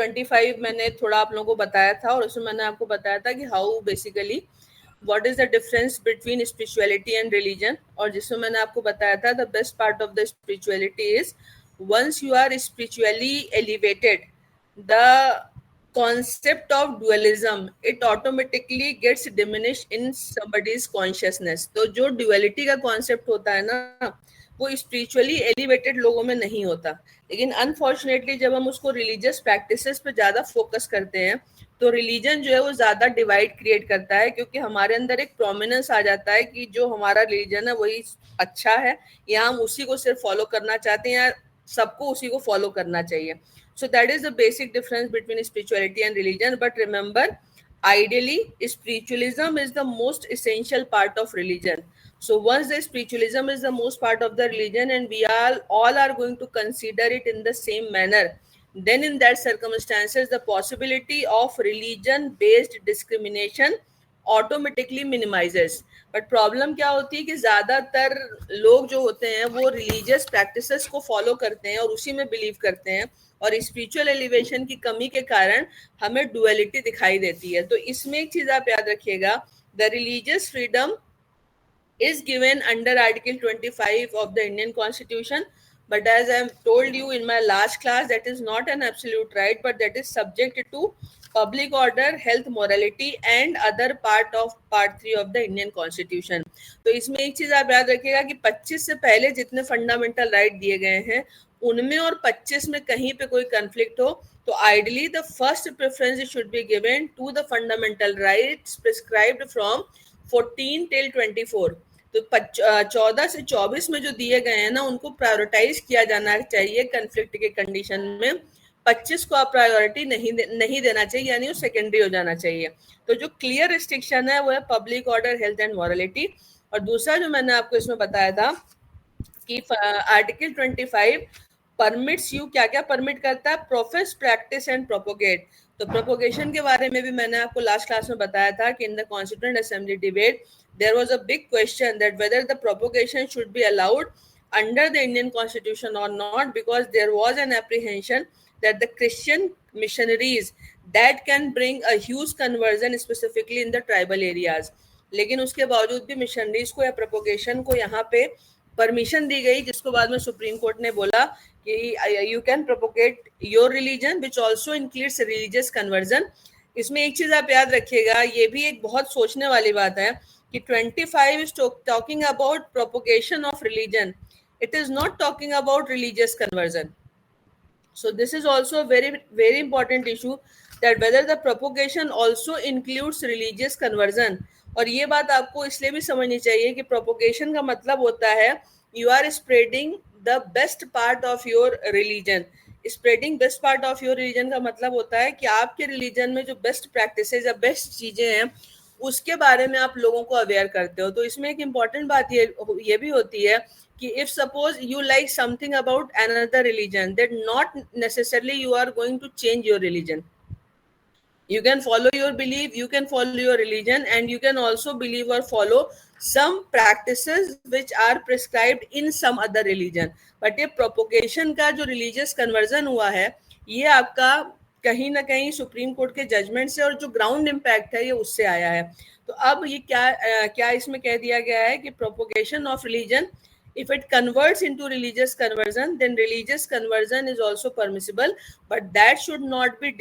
25 मैंने थोड़ा आप लोगों को बताया था, और उसमें मैंने आपको बताया था कि how basically what is the difference between spirituality and religion, और जिसमें मैंने आपको बताया था the best part of the spirituality is once you are spiritually elevated, the concept of dualism it automatically gets diminished in somebody's consciousness. तो जो duality का concept होता है ना, वो स्पिरिचुअली एलिवेटेड लोगों में नहीं होता, लेकिन अनफॉर्चुनेटली जब हम उसको रिलीजियस प्रैक्टिसेस पे ज्यादा फोकस करते हैं तो रिलीजन जो है वो ज्यादा डिवाइड क्रिएट करता है, क्योंकि हमारे अंदर एक प्रोमिनेंस आ जाता है कि जो हमारा रिलीजन है वही अच्छा है, या हम उसी को सिर्फ फॉलो करना चाहते हैं, या सबको उसी को फॉलो करना चाहिए. So that is the basic difference between spirituality and religion. But remember, ideally spiritualism is the most essential part of religion. So once the spiritualism is the most part of the religion and we all are going to consider it in the same manner, then in that circumstances the possibility of religion based discrimination automatically minimises. But problem क्या होती है कि ज्यादातर लोग जो होते हैं वो रिलीजियस प्रैक्टिसेस को फॉलो करते हैं और उसी में बिलीव करते हैं, और स्पिरिचुअल एलिवेशन की कमी के कारण हमें डुअलिटी दिखाई देती है. तो इसमें एक चीज आप याद रखिएगा, the religious freedom is given under Article 25 of the Indian Constitution, but as I have told you in my last class, that is not an absolute right, but that is subject to public order, health, morality and other part 3 of the Indian Constitution. तो इसमें एक चीज आप याद रखिएगा कि 25 से पहले जितने फंडामेंटल राइट दिए गए हैं उनमें और 25 में कहीं पे कोई कंफ्लिक्ट हो तो ideally the first preference should be given to the fundamental rights prescribed from 14 till 24. तो 14 से 24 में जो दिए गए हैं ना उनको प्रायोरिटाइज किया जाना चाहिए कंफ्लिक्ट के कंडीशन में. 25 को आप प्रायोरिटी नहीं देना चाहिए, यानी वो सेकेंडरी हो जाना चाहिए. तो जो क्लियर रिस्ट्रिक्शन है वो है public order, health and morality. और दूसरा जो मैंने आपको इसमें बताया था कि आर्टिकल 25 परमिट्स यू, क्या क्या परमिट करता है, प्रोफेस, प्रैक्टिस एंड प्रोपोगेट. तो प्रोपोगेशन के बारे में भी मैंने आपको लास्ट क्लास में बताया था कि in the constituent assembly debate there was a big question that whether the propagation should be allowed under the Indian Constitution or not, because there was an apprehension that the Christian missionaries that can bring a huge conversion specifically in the tribal areas. लेकिन उसके बावजूद भी missionaries को या propagation को यहाँ पे permission दी गई, जिसको बाद में सुप्रीम कोर्ट ने बोला कि you can propagate your religion which also includes religious conversion. इसमें एक चीज आप याद रखिएगा, ये भी एक बहुत सोचने वाली बात है कि 25 is talking about propagation of religion. It is not talking about religious conversion. So this is also a very, very important issue that whether the propagation also includes religious conversion. और ये बात आपको इसलिए भी समझनी चाहिए कि propagation का मतलब होता है you are spreading the best part of your religion. Spreading best part of your religion का मतलब होता है कि आपके religion में जो best practices या best चीजें हैं उसके बारे में आप लोगों को अवेयर करते हो. तो इसमें एक इम्पॉर्टेंट बात ये भी होती है कि if suppose you like something about another religion, that not necessarily you are going to change your religion. You can follow your belief, you can follow your religion, and you can also believe or follow some practices which are prescribed in some other religion. But ये propagation का जो religious conversion हुआ है ये आपका कहीं ना कहीं सुप्रीम कोर्ट के जजमेंट से और जो ग्राउंड इम्पैक्ट है ये उससे आया है. तो अब ये क्या इसमें कह दिया गया है कि propagation of religion, if it converts into religious conversion, then religious conversion is also permissible, but that should not be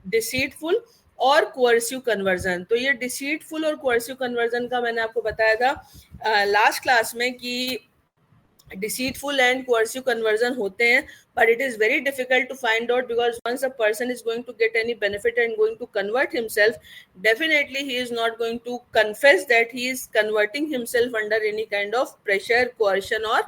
deceitful और coercive conversion. तो ये deceitful और coercive conversion का मैंने आपको बताया था लास्ट क्लास में कि deceitful and coercive conversion होते हैं, but it is very difficult to find out because once a person is going to get any benefit and going to convert himself, definitely he is not going to confess that he is converting himself under any kind of pressure, coercion or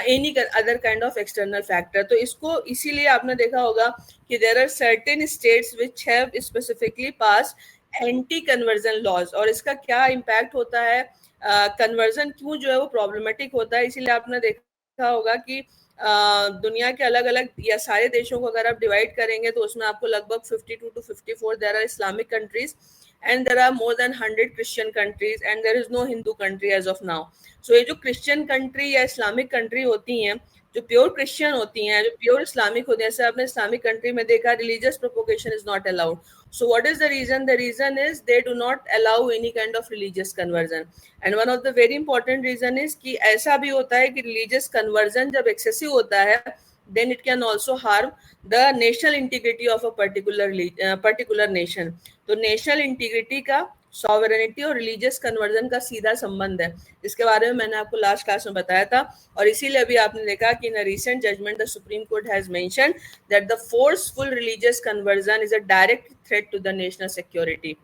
any other kind of external factor. तो इसको इसीलिए आपने देखा होगा कि there are certain states which have specifically passed anti conversion laws, और इसका क्या impact होता है, कन्वर्जन क्यों जो है वो प्रॉब्लमेटिक होता है. इसीलिए आपने देखा होगा कि दुनिया के अलग अलग या सारे देशों को अगर आप डिवाइड करेंगे तो उसमें आपको लगभग 52 to 54 there are Islamic countries and there are more than 100 Christian countries and there is no Hindu country as of now. So ये जो क्रिश्चियन कंट्री या इस्लामिक कंट्री होती हैं जो प्योर क्रिश्चियन होती हैं, जो प्योर इस्लामिक होती हैं, जैसे आपने इस्लामिक कंट्री में देखा religious propagation is not allowed. So what is the reason? The reason is they do not allow any kind of religious conversion. And one of the very important reason is कि ऐसा भी होता है कि religious conversion जब excessive होता है, then it can also harm the national integrity of a particular nation. तो national integrity का सॉवरेनिटी और रिलीजियस कन्वर्जन का सीधा संबंध है, इसके बारे में मैंने आपको लास्ट क्लास में बताया था. और इसीलिए अभी आपने देखा कि in a recent judgment the Supreme Court has mentioned that the forceful religious conversion is a direct threat to the national security.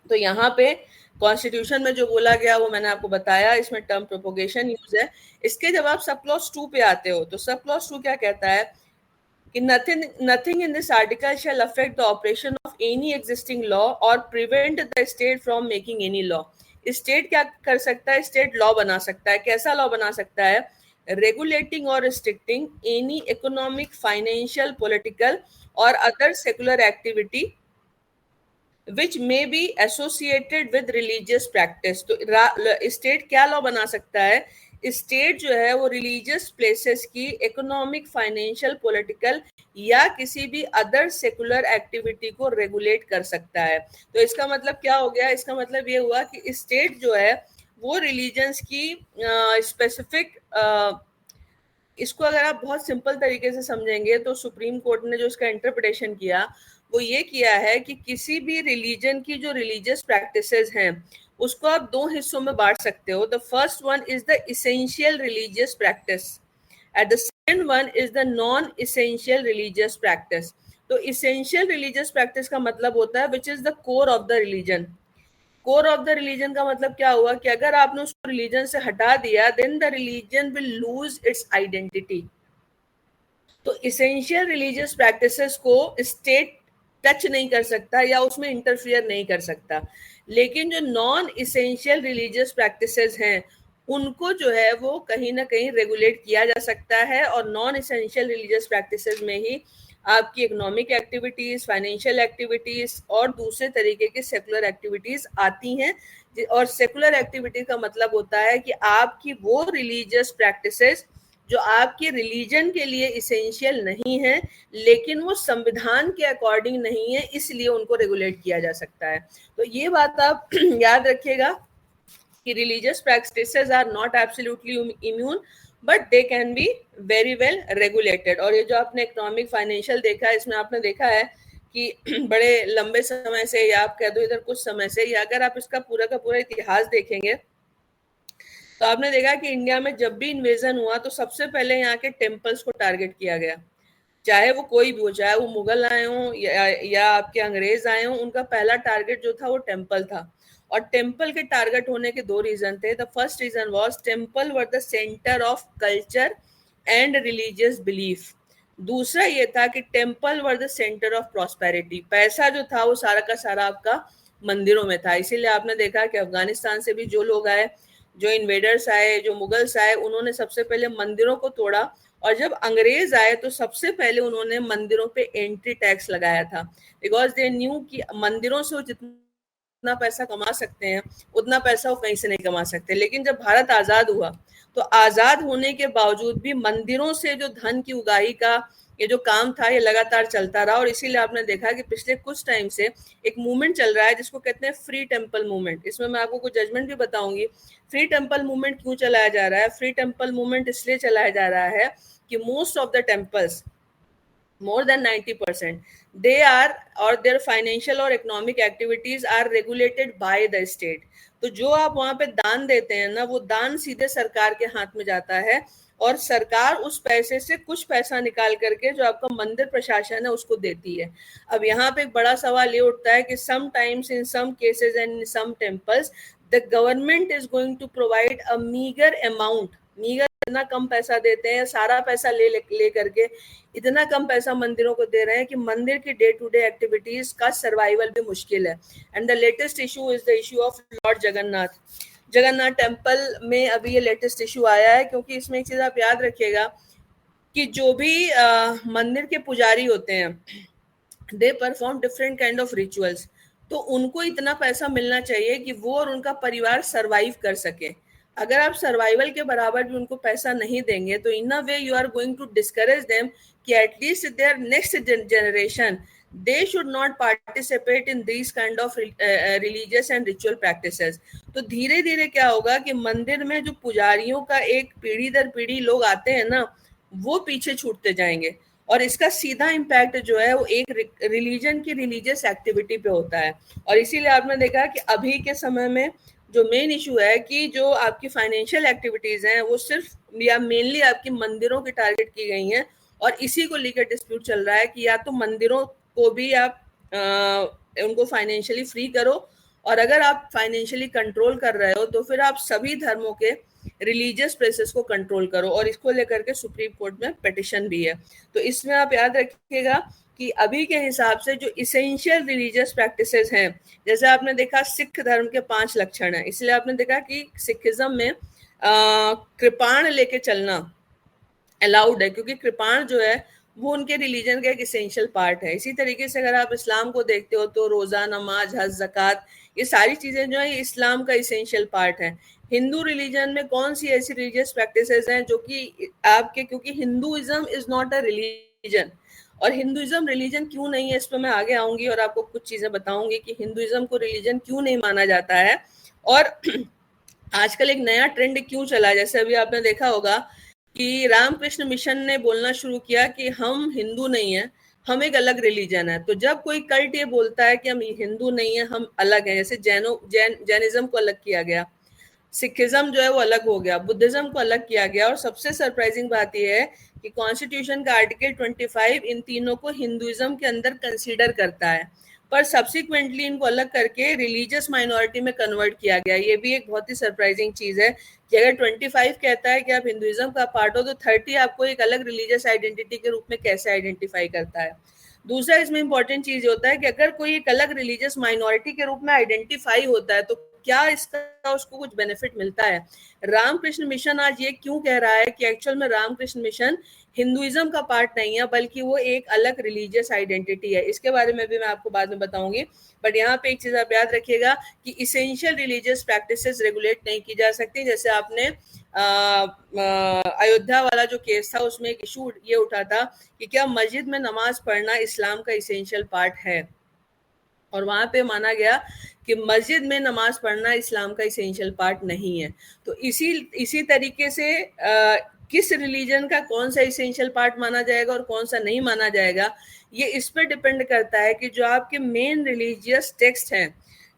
तो यहाँ पे कॉन्स्टिट्यूशन में जो बोला गया वो मैंने आपको बताया, इसमें टर्म प्रोपोगेशन यूज है. इसके जब आप सब क्लॉज 2 पे आते हो तो सब क्लॉज 2 क्या कहता है कि nothing in this article shall affect the operation of any existing law or prevent the state from making any law. State क्या कर सकता है? स्टेट लॉ बना सकता है. कैसा लॉ बना सकता है? रेगुलेटिंग और restricting any economic, financial, political और other secular activity which may be associated with religious practice. तो स्टेट क्या लॉ बना सकता है? स्टेट जो है वो रिलीजियस प्लेसेस की इकोनॉमिक, फाइनेंशियल, पॉलिटिकल या किसी भी अदर सेकुलर एक्टिविटी को रेगुलेट कर सकता है. तो इसका मतलब क्या हो गया? इसका मतलब ये हुआ कि स्टेट जो है वो रिलीजन्स की स्पेसिफिक इसको अगर आप बहुत सिंपल तरीके से समझेंगे तो सुप्रीम कोर्ट ने जो इसका इंटरप्रिटेशन किया वो ये किया है कि किसी भी रिलीजन की जो रिलीजियस प्रैक्टिसेस हैं उसको आप 2 हिस्सों में बांट सकते हो. The first one is the essential religious practice and the second one is the non essential religious practice. तो इसेंशियल रिलीजियस प्रैक्टिस का मतलब होता है which is the core of the religion. Core of the religion का मतलब क्या हुआ कि अगर आपने उसको रिलीजन से हटा दिया then the religion will lose its identity. तो इसेंशियल रिलीजियस प्रैक्टिसेस को स्टेट टच नहीं कर सकता या उसमें इंटरफियर नहीं कर सकता, लेकिन जो नॉन इसेंशियल रिलीजियस प्रैक्टिसेस हैं उनको जो है वो कहीं ना कहीं रेगुलेट किया जा सकता है. और नॉन इसेंशियल रिलीजियस प्रैक्टिसेस में ही आपकी इकोनॉमिक एक्टिविटीज, फाइनेंशियल एक्टिविटीज और दूसरे तरीके की सेकुलर एक्टिविटीज आती हैं. और सेकुलर एक्टिविटी का मतलब होता है कि आपकी वो रिलीजियस प्रैक्टिसेस जो आपके रिलीजन के लिए इसेंशियल नहीं है लेकिन वो संविधान के अकॉर्डिंग नहीं है, इसलिए उनको रेगुलेट किया जा सकता है. तो ये बात आप याद रखिएगा कि religious practices are not absolutely immune but they can be very well regulated. और ये जो आपने इकोनॉमिक, फाइनेंशियल देखा है, इसमें आपने देखा है कि बड़े लंबे समय से या आप कह दो इधर कुछ समय से, या अगर आप इसका पूरा का पूरा इतिहास देखेंगे तो आपने देखा कि इंडिया में जब भी इन्वेजन हुआ तो सबसे पहले यहाँ के टेम्पल्स को टारगेट किया गया. चाहे वो कोई भी हो, चाहे वो मुगल आए हों या आपके अंग्रेज आए हों, उनका पहला टारगेट जो था वो टेम्पल था. और टेम्पल के टारगेट होने के 2 रीजन थे. The first reason was temple were the centre of culture and religious belief. दूसरा ये था कि temple were the centre of prosperity. पैसा जो था वो सारा का सारा आपका मंदिरों में था. इसीलिए आपने देखा कि अफगानिस्तान से भी जो लोग आए, जो इन्वेडर्स आए, जो मुगल्स आए, उन्होंने सबसे पहले मंदिरों को तोड़ा. और जब अंग्रेज आए तो सबसे पहले उन्होंने मंदिरों पे एंट्री टैक्स लगाया था, बिकॉज दे न्यू कि मंदिरों से वो जितना पैसा कमा सकते हैं उतना पैसा वो कहीं से नहीं कमा सकते. लेकिन जब भारत आजाद हुआ तो आजाद होने के बावजूद भी मंदिरों से जो धन की उगाही का ये जो काम था ये लगातार चलता रहा. और इसीलिए आपने देखा कि पिछले कुछ टाइम से एक मूवमेंट चल रहा है जिसको कहते हैं फ्री टेम्पल मूवमेंट. इसमें मैं आपको कुछ जजमेंट भी बताऊंगी. फ्री टेम्पल मूवमेंट क्यों चलाया जा रहा है? फ्री टेम्पल मूवमेंट इसलिए चलाया जा रहा है कि most of the temples, more than 90%, they are or their financial or economic activities are regulated by the state. तो जो आप वहां पे दान देते हैं ना, वो दान सीधे सरकार के हाथ में जाता है और सरकार उस पैसे से कुछ पैसा निकाल करके जो आपका मंदिर प्रशासन है उसको देती है. अब यहाँ पे एक बड़ा सवाल ये उठता है कि sometimes in some cases and in some temples the government is going to provide a meagre amount. Meagre इतना कम पैसा देते हैं, सारा पैसा ले करके इतना कम पैसा मंदिरों को दे रहे हैं कि मंदिर की डे टू डे एक्टिविटीज का सर्वाइवल भी मुश्किल है. And the latest issue is the issue of Lord Jagannath temple में अभी ये लेटेस्ट इशू आया है. क्योंकि इसमें एक चीज आप याद रखिएगा कि जो भी मंदिर के पुजारी होते हैं they perform different kind of rituals. तो उनको इतना पैसा मिलना चाहिए कि वो और उनका परिवार सरवाइव कर सके. अगर आप सर्वाइवल के बराबर भी उनको पैसा नहीं देंगे तो in a way you are going to discourage them कि at least their next generation they should not participate in this kind of religious and ritual practices. तो धीरे धीरे क्या होगा कि मंदिर में जो पुजारियों का एक पीढ़ी दर पीढ़ी लोग आते हैं ना, वो पीछे छूटते जाएंगे और इसका सीधा इम्पैक्ट जो है वो एक रिलीजन की रिलीजियस एक्टिविटी पे होता है। और इसीलिए आपने देखा कि अभी के समय में जो मेन इशू है कि जो आपकी फाइनेंशियल एक्टिविटीज हैं वो सिर्फ या मेनली आपकी मंदिरों की टारगेट की गई हैं और इसी को लेकर डिस्प्यूट चल रहा है कि या तो मंदिरों को भी आप उनको फाइनेंशियली फ्री करो, और अगर आप फाइनेंशियली कंट्रोल कर रहे हो तो फिर आप सभी धर्मों के रिलीजियस प्लेसेस को कंट्रोल करो। और इसको लेकर के सुप्रीम कोर्ट में पिटिशन भी है। तो इसमें आप याद रखिएगा कि अभी के हिसाब से जो इसेंशियल रिलीजियस प्रैक्टिसेस हैं, जैसे आपने देखा सिख धर्म के 5 लक्षण हैं, इसलिए आपने देखा कि सिखिज्म में कृपाण लेके चलना अलाउड है, क्योंकि कृपाण जो है वो उनके रिलीजन का एक इसेंशियल पार्ट है। इसी तरीके से अगर आप इस्लाम को देखते हो तो रोजा, नमाज, हज, ज़कात, ये सारी चीजें जो है ये इस्लाम का इसेंशियल पार्ट है। हिंदू रिलीजन में कौन सी ऐसी रिलीजियस प्रैक्टिसेस हैं जो कि आपके, क्योंकि Hinduism is not a religion, और हिंदुइज्म रिलीजन क्यों नहीं है इस पर मैं आगे आऊंगी और आपको कुछ चीजें बताऊंगी कि हिंदुइज्म को रिलीजन क्यों नहीं माना जाता है। और आजकल एक नया ट्रेंड क्यों चला, जैसे अभी आपने देखा होगा कि रामकृष्ण मिशन ने बोलना शुरू किया कि हम हिंदू नहीं है, हम एक अलग रिलीजन है। तो जब कोई कल्ट ये बोलता है कि हम हिंदू नहीं है, हम अलग हैं, जैसे जैनिज्म को अलग किया गया, सिखिज्म जो है वो अलग हो गया, बुद्धिज्म को अलग किया गया, और सबसे सरप्राइजिंग बात यह है कि कॉन्स्टिट्यूशन का आर्टिकल 25 इन तीनों को हिंदुइज्म के अंदर कंसीडर करता है, पर सब्सिक्वेंटली इनको अलग करके रिलीजियस माइनॉरिटी में कन्वर्ट किया गया। ये भी एक बहुत ही सरप्राइजिंग चीज है कि अगर 25 कहता है कि आप हिंदुइज्म का पार्ट हो, तो 30 आपको एक अलग रिलीजियस आइडेंटिटी के रूप में कैसे आइडेंटिफाई करता है। दूसरा इसमें इंपॉर्टेंट चीज होता है कि अगर कोई एक अलग रिलीजियस माइनॉरिटी के रूप में आइडेंटिफाई होता है तो क्या इसका उसको कुछ बेनिफिट मिलता है। रामकृष्ण मिशन आज ये क्यों कह रहा है कि एक्चुअल में रामकृष्ण मिशन हिंदुइज्म का पार्ट नहीं है, बल्कि वो एक अलग रिलीजियस आइडेंटिटी है। इसके बारे में भी मैं आपको बाद में बताऊंगी, बट यहाँ पे एक चीज आप याद रखिएगा कि इसेंशियल रिलीजियस प्रैक्टिसेस रेगुलेट नहीं की जा सकती। जैसे आपने अयोध्या वाला जो केस था उसमें एक इशू ये उठा था कि क्या मस्जिद में नमाज पढ़ना इस्लाम का इसेंशियल पार्ट है, और वहां पे माना गया कि मस्जिद में नमाज पढ़ना इस्लाम का इसेंशियल पार्ट नहीं है। तो इसी तरीके से किस रिलीजन का कौन सा इसेंशियल पार्ट माना जाएगा और कौन सा नहीं माना जाएगा, ये इस पर डिपेंड करता है कि जो आपके मेन रिलीजियस टेक्स्ट हैं,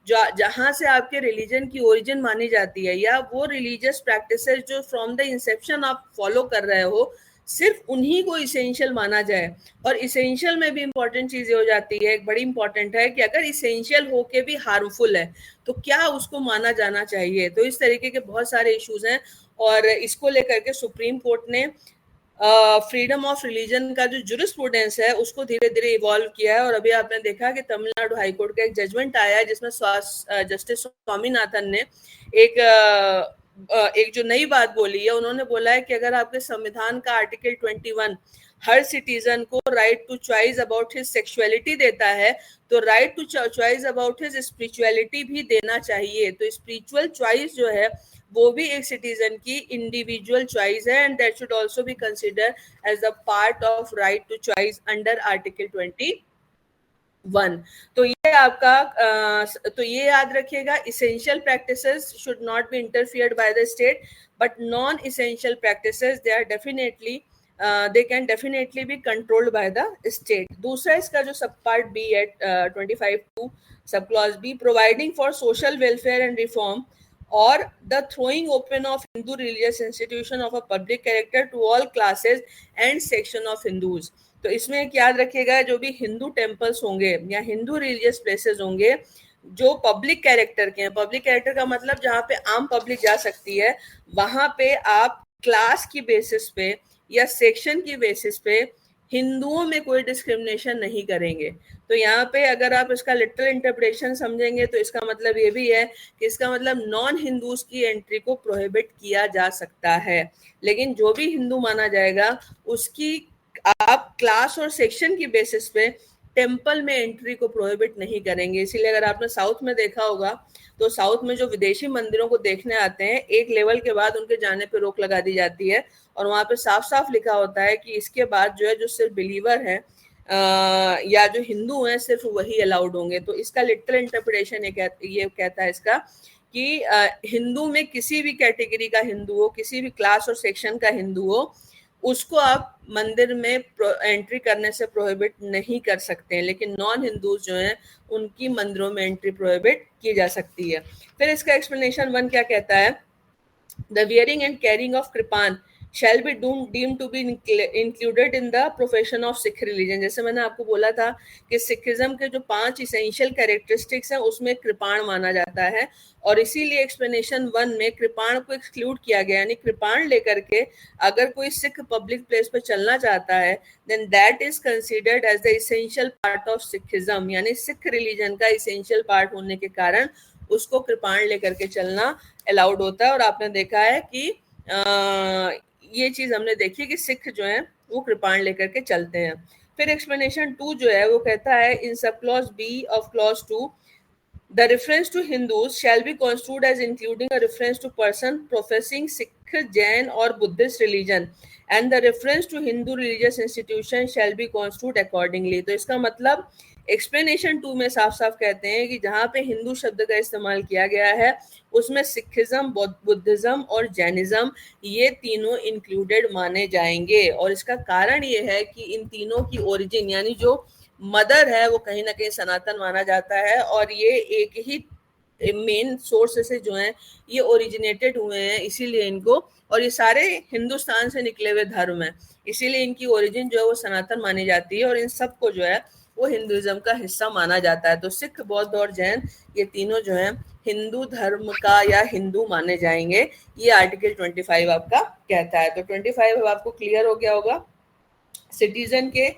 जो जहां से आपके रिलीजन की ओरिजिन मानी जाती है, या वो रिलीजियस प्रैक्टिसेस जो फ्रॉम द इंसेप्शन आप फॉलो कर रहे हो, सिर्फ उन्हीं को इसेंशियल माना जाए। और इसेंशियल में भी इंपॉर्टेंट चीजें हो जाती है, एक बड़ी इंपॉर्टेंट है कि अगर इसेंशियल होके भी हार्मफुल है तो क्या उसको माना जाना चाहिए। तो इस तरीके के बहुत सारे इश्यूज हैं, और इसको लेकर के सुप्रीम कोर्ट ने फ्रीडम ऑफ रिलीजन का जो जुरिस्प्रूडेंस है उसको धीरे धीरे इवॉल्व किया है। और अभी आपने देखा कि तमिलनाडु हाईकोर्ट का एक जजमेंट आया है जिसमें जस्टिस स्वामीनाथन ने एक जो नई बात बोली है, उन्होंने बोला है कि अगर आपके संविधान का आर्टिकल 21 हर सिटीजन को right to choice about his sexuality देता है, तो right to choice about his spirituality भी देना चाहिए। तो स्पिरिचुअल चॉइस जो है वो भी एक सिटीजन की इंडिविजुअल चॉइस है, and that should also be consider as a part of right to choice under article 21। तो ये आपका तो ये याद रखिएगा, essential practices should not be interfered by the state, but non essential practices they are definitely they can definitely be controlled by the state। दूसरा इसका जो सब पार्ट बी है 25(2) sub clause B, providing for social welfare and reform और the throwing open of Hindu religious institution of a public character to all classes and section of Hindus. तो इसमें एक याद रखिएगा, जो भी हिंदू टेम्पल्स होंगे या हिंदू रिलीजियस प्लेसेस होंगे जो पब्लिक कैरेक्टर के हैं, पब्लिक कैरेक्टर का मतलब जहाँ पे आम पब्लिक जा सकती है, वहां पे आप क्लास की बेसिस पे या सेक्शन की बेसिस पे हिंदुओं में कोई डिस्क्रिमिनेशन नहीं करेंगे। तो यहाँ पे अगर आप इसका लिटरल इंटरप्रिटेशन समझेंगे तो इसका मतलब ये भी है कि इसका मतलब नॉन हिंदूज की एंट्री को प्रोहिबिट किया जा सकता है, लेकिन जो भी हिंदू माना जाएगा उसकी आप क्लास और सेक्शन की बेसिस पे टेम्पल में एंट्री को प्रोहिबिट नहीं करेंगे। इसीलिए अगर आपने साउथ में देखा होगा तो साउथ में जो विदेशी मंदिरों को देखने आते हैं, एक लेवल के बाद उनके जाने पे रोक लगा दी जाती है और वहां पे साफ साफ लिखा होता है कि इसके बाद जो है जो सिर्फ बिलीवर है या जो हिंदू हैं सिर्फ वही अलाउड होंगे। तो इसका लिटरल इंटरप्रिटेशन ये कहता है इसका कि हिंदू में किसी भी कैटेगरी का हिंदू हो, किसी भी क्लास और सेक्शन का हिंदू हो, उसको आप मंदिर में एंट्री करने से प्रोहिबिट नहीं कर सकते हैं, लेकिन नॉन हिंदूज जो हैं उनकी मंदिरों में एंट्री प्रोहिबिट की जा सकती है। फिर इसका एक्सप्लेनेशन 1 क्या कहता है, the wearing and carrying of kirpan shall be deemed to be included in the profession of Sikh religion। जैसे मैंने आपको बोला था कि सिखिज्म के जो 5 इसेंशियल कैरेक्टरिस्टिक्स हैं उसमें कृपाण माना जाता है और इसीलिए एक्सप्लेनेशन 1 में कृपाण को एक्सक्लूड किया गया, यानी कृपाण लेकर के अगर कोई सिख पब्लिक प्लेस पे चलना चाहता है then that is considered as the essential part of Sikhism, यानी सिख रिलीजन का इसेंशियल पार्ट होने के कारण उसको कृपाण लेकर के चलना अलाउड होता है। और आपने देखा है कि ये चीज हमने देखी कि सिख जो है वो कृपाण लेकर के चलते हैं। फिर एक्सप्लेनेशन 2 जो है वो कहता है in sub clause B of clause 2 the reference to Hindus shall be construed as including a reference to person professing Sikh, Jain or Buddhist religion and the reference to Hindu religious institution shall be construed accordingly। तो इसका मतलब explanation 2 में साफ साफ कहते हैं कि जहाँ पे हिंदू शब्द का इस्तेमाल किया गया है उसमें सिखिज्म, बुद्धिज्म और जैनिज्म ये तीनों इंक्लूडेड माने जाएंगे। और इसका कारण ये है कि इन तीनों की ओरिजिन यानी जो मदर है वो कहीं ना कहीं सनातन माना जाता है और ये एक ही मेन सोर्स से जो है ये ओरिजिनेटेड हुए हैं, इसीलिए इनको, और ये सारे हिंदुस्तान से निकले हुए धर्म हैं, इसीलिए इनकी ओरिजिन जो है वो सनातन मानी जाती है और इन सबको जो है वो हिंदुइज्म का हिस्सा माना जाता है। तो सिख, बौद्ध और जैन ये तीनों जो है हिंदू धर्म का या हिंदू माने जाएंगे, ये आर्टिकल 25 आपका कहता है। तो 25 अब आपको क्लियर हो गया होगा। सिटीजन के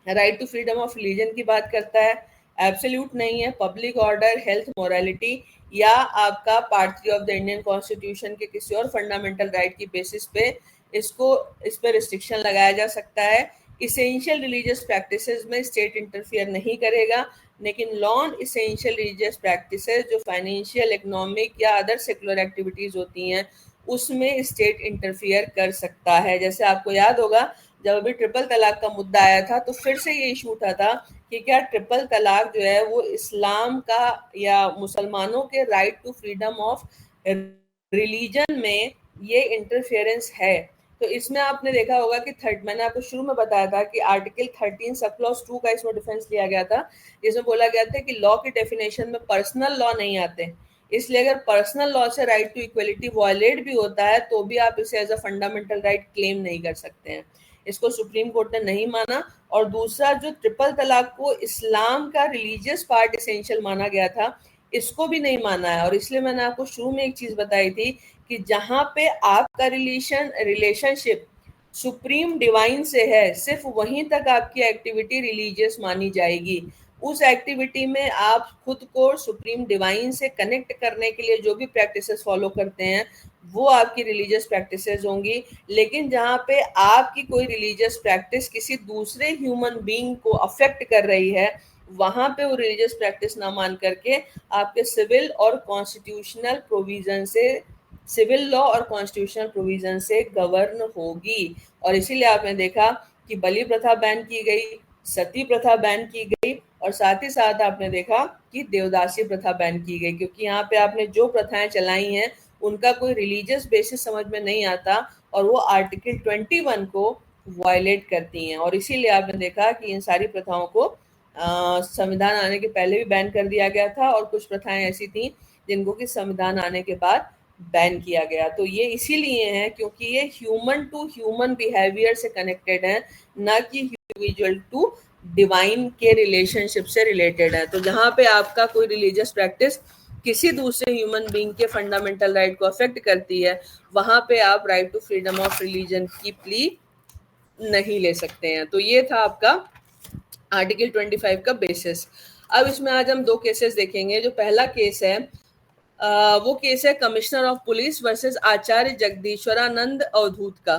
right to freedom of religion की बात करता है, एब्सोल्यूट नहीं है, पब्लिक ऑर्डर, हेल्थ, मोरालिटी या आपका part 3 of the Indian constitution के किसी और फंडामेंटल राइट की बेसिस पे इस पर रिस्ट्रिक्शन लगाया जा सकता है। इसेंशियल रिलीजियस प्रैक्टिसेस में स्टेट इंटरफियर नहीं करेगा, लेकिन नॉन इसेंशियल रिलीजियस प्रैक्टिसेस जो फाइनेंशियल, इकोनॉमिक या अदर सेकुलर एक्टिविटीज होती हैं उसमें स्टेट इंटरफियर कर सकता है। जैसे आपको याद होगा जब अभी ट्रिपल तलाक का मुद्दा आया था तो फिर से ये इशू उठा था कि क्या ट्रिपल तलाक जो है वो इस्लाम का या मुसलमानों के right to freedom of religion में ये इंटरफेरेंस है। तो इसमें आपने देखा होगा कि मैंने आपको शुरू में बताया था कि आर्टिकल 13 सब क्लॉज 2 का इसमें डिफेंस लिया गया था, जिसमें बोला गया था कि लॉ की डेफिनेशन में पर्सनल लॉ नहीं आते, इसलिए अगर पर्सनल लॉ से राइट टू इक्वलिटी वायलेट भी होता है तो भी आप इसे as a fundamental right claim नहीं कर सकते हैं। इसको सुप्रीम कोर्ट ने नहीं माना। और दूसरा जो ट्रिपल तलाक को इस्लाम का रिलीजियस पार्ट एसेंशियल माना गया था इसको भी नहीं माना है। और इसलिए मैंने आपको शुरू में एक चीज बताई थी कि जहां पे आपका रिलेशनशिप सुप्रीम डिवाइन से है सिर्फ वहीं तक आपकी एक्टिविटी रिलीजियस मानी जाएगी। उस एक्टिविटी में आप खुद को सुप्रीम डिवाइन से कनेक्ट करने के लिए जो भी प्रैक्टिसेस फॉलो करते हैं वो आपकी रिलीजियस प्रैक्टिसेस होंगी। लेकिन जहाँ पे आपकी कोई रिलीजियस प्रैक्टिस किसी दूसरे ह्यूमन बीइंग को अफेक्ट कर रही है वहां पे वो रिलीजियस प्रैक्टिस ना मान करके आपके सिविल और कॉन्स्टिट्यूशनल प्रोविजन से, सिविल लॉ और कॉन्स्टिट्यूशनल प्रोविजन से गवर्न होगी। और इसीलिए आपने देखा कि बलि प्रथा बैन की गई, सती प्रथा बैन की गई और साथ ही साथ आपने देखा कि देवदासी प्रथा बैन की गई, क्योंकि यहाँ पे आपने जो प्रथाएं चलाई हैं उनका कोई रिलीजियस बेसिस समझ में नहीं आता और वो आर्टिकल 21 को वायलेट करती हैं। और इसीलिए आपने देखा कि इन सारी प्रथाओं को संविधान आने के पहले भी बैन कर दिया गया था और कुछ प्रथाएं ऐसी थी जिनको कि संविधान आने के बाद बैन किया गया। तो ये इसीलिए है क्योंकि ये ह्यूमन टू ह्यूमन बिहेवियर से कनेक्टेड है, ना कि इंडिविजुअल टू डिवाइन के रिलेशनशिप से रिलेटेड है। तो जहाँ पे आपका कोई रिलीजियस प्रैक्टिस किसी दूसरे ह्यूमन बीइंग के फंडामेंटल राइट को अफेक्ट करती है वहां पे आप right to freedom of religion की प्ली नहीं ले सकते हैं। तो ये था आपका आर्टिकल 25 का बेसिस। अब इसमें आज हम 2 केसेस देखेंगे। जो पहला केस है वो केस है कमिश्नर ऑफ पुलिस वर्सेस आचार्य जगदीश्वरानंद अवधूत का।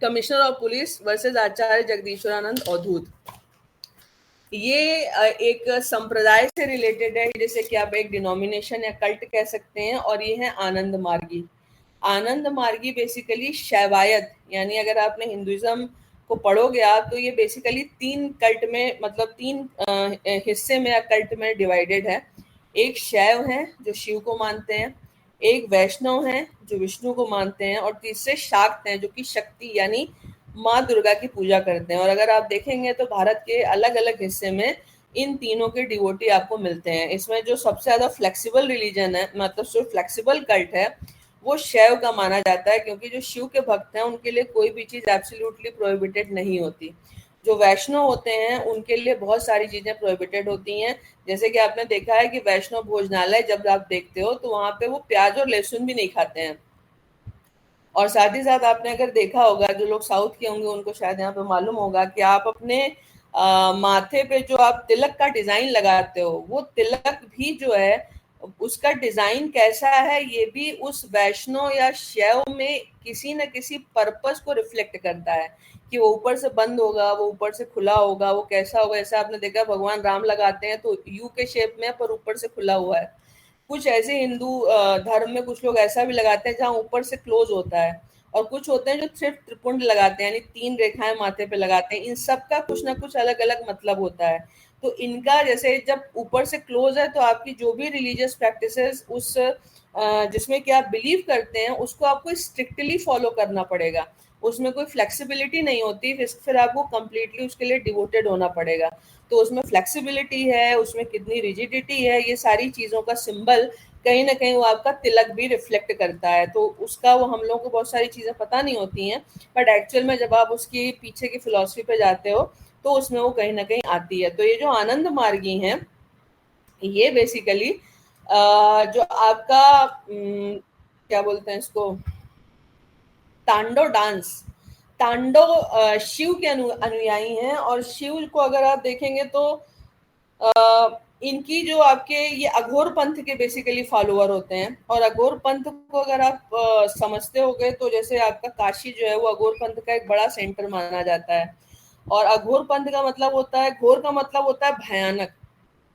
कमिश्नर ऑफ पुलिस वर्सेस आचार्य जगदीश्वरानंद अवधूत। ये एक संप्रदाय से रिलेटेड है, जैसे कि आप एक डिनोमिनेशन या कल्ट कह सकते हैं, और ये है आनंद मार्गी। आनंद मार्गी बेसिकली शैवायत, यानी अगर आपने हिंदुइज्म को पढ़ोगे आप, तो ये बेसिकली 3 कल्ट में, मतलब 3 हिस्से में या कल्ट में डिवाइडेड है। एक शैव है जो शिव को मानते हैं, एक वैष्णव है जो विष्णु को मानते हैं, और तीसरे शाक्त हैं जो कि शक्ति यानी माँ दुर्गा की पूजा करते हैं। और अगर आप देखेंगे तो भारत के अलग अलग हिस्से में इन तीनों के डिवोटी आपको मिलते हैं। इसमें जो सबसे ज्यादा फ्लेक्सिबल रिलीजन है, मतलब जो फ्लेक्सिबल कल्ट है, वो शैव का माना जाता है, क्योंकि जो शिव के भक्त हैं उनके लिए कोई भी चीज एब्सोल्युटली प्रोहिबिटेड नहीं होती। जो वैष्णव होते हैं उनके लिए बहुत सारी चीजें प्रोहिबिटेड होती हैं। जैसे कि आपने देखा है कि वैष्णव भोजनालय जब आप देखते हो तो वहां पे वो प्याज और लहसुन भी नहीं खाते हैं। और साथ ही साथ आपने अगर देखा होगा, जो लोग साउथ के होंगे उनको शायद यहाँ पे मालूम होगा कि आप अपने माथे पे जो आप तिलक का डिजाइन लगाते हो, वो तिलक भी जो है उसका डिजाइन कैसा है ये भी उस वैष्णव या शैव में किसी न किसी पर्पस को रिफ्लेक्ट करता है, कि वो ऊपर से बंद होगा, वो ऊपर से खुला होगा, वो कैसा होगा। ऐसा आपने देखा भगवान राम लगाते हैं तो यू के शेप में पर ऊपर से खुला हुआ है। कुछ ऐसे हिंदू धर्म में कुछ लोग ऐसा भी लगाते हैं जहाँ ऊपर से क्लोज होता है, और कुछ होते हैं जो सिर्फ त्रिपुंड लगाते हैं, यानी 3 रेखाएं माथे पे लगाते हैं। इन सब का कुछ ना कुछ अलग अलग मतलब होता है। तो इनका जैसे जब ऊपर से क्लोज है तो आपकी जो भी रिलीजियस प्रैक्टिसेस उस जिसमें कि आप बिलीव करते हैं उसको आपको स्ट्रिक्टली फॉलो करना पड़ेगा। उसमें कोई फ्लेक्सिबिलिटी नहीं होती, फिर आपको कंप्लीटली उसके लिए डिवोटेड होना पड़ेगा। तो उसमें फ्लेक्सिबिलिटी है, उसमें कितनी रिजिडिटी है, ये सारी चीजों का सिंबल कहीं ना कहीं वो आपका तिलक भी रिफ्लेक्ट करता है। तो उसका वो हम लोगों को बहुत सारी चीजें पता नहीं होती हैं, बट एक्चुअल में जब आप उसकी पीछे की फिलॉसफी पे जाते हो तो उसमें वो कहीं ना कहीं आती है। तो ये जो आनंद मार्गी हैं, ये बेसिकली जो आपका क्या बोलते हैं इसको, तांडव डांस, तांडव शिव के अनुयायी हैं। और शिव को अगर आप देखेंगे तो इनकी जो आपके ये अघोर पंथ के बेसिकली फॉलोअर होते हैं। और अघोर पंथ को अगर आप समझते होंगे तो जैसे आपका काशी जो है वो अघोर पंथ का एक बड़ा सेंटर माना जाता है। और अघोर पंथ का मतलब होता है, घोर का मतलब होता है भयानक,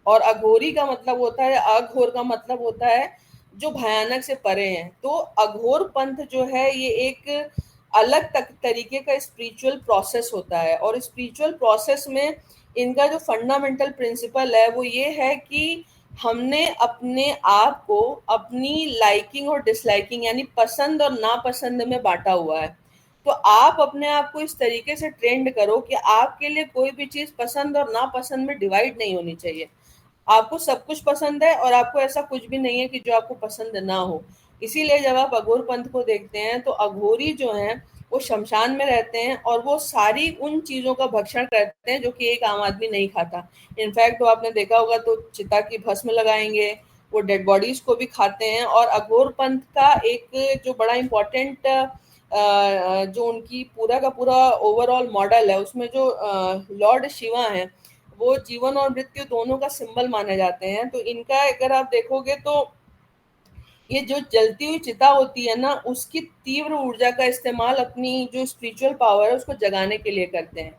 और अघोरी का मतलब होता है, अघोर का मतलब होता है जो भयानक से परे हैं। तो अघोर पंथ जो है ये एक अलग तरीके का स्पिरिचुअल प्रोसेस होता है। और स्पिरिचुअल प्रोसेस में इनका जो फंडामेंटल प्रिंसिपल है वो ये है कि हमने अपने आप को अपनी लाइकिंग और डिसलाइकिंग यानी पसंद और नापसंद में बांटा हुआ है। तो आप अपने आप को इस तरीके से ट्रेंड करो कि आपके लिए कोई भी चीज पसंद और नापसंद में डिवाइड नहीं होनी चाहिए। आपको सब कुछ पसंद है और आपको ऐसा कुछ भी नहीं है कि जो आपको पसंद ना हो। इसीलिए जब आप अघोर पंथ को देखते हैं तो अघोरी जो हैं वो शमशान में रहते हैं और वो सारी उन चीजों का भक्षण करते हैं जो कि एक आम आदमी नहीं खाता। इनफैक्ट वो आपने देखा होगा तो चिता की भस्म लगाएंगे, वो डेड बॉडीज को भी खाते हैं। और अघोर पंथ का एक जो बड़ा इम्पोर्टेंट जो उनकी पूरा का पूरा ओवरऑल मॉडल है उसमें जो लॉर्ड शिवा हैं वो जीवन और मृत्यु दोनों का सिंबल माने जाते हैं। तो इनका अगर आप देखोगे तो ये जो जलती हुई चिता होती है ना, उसकी तीव्र ऊर्जा का इस्तेमाल अपनी जो स्पिरिचुअल पावर है उसको जगाने के लिए करते हैं।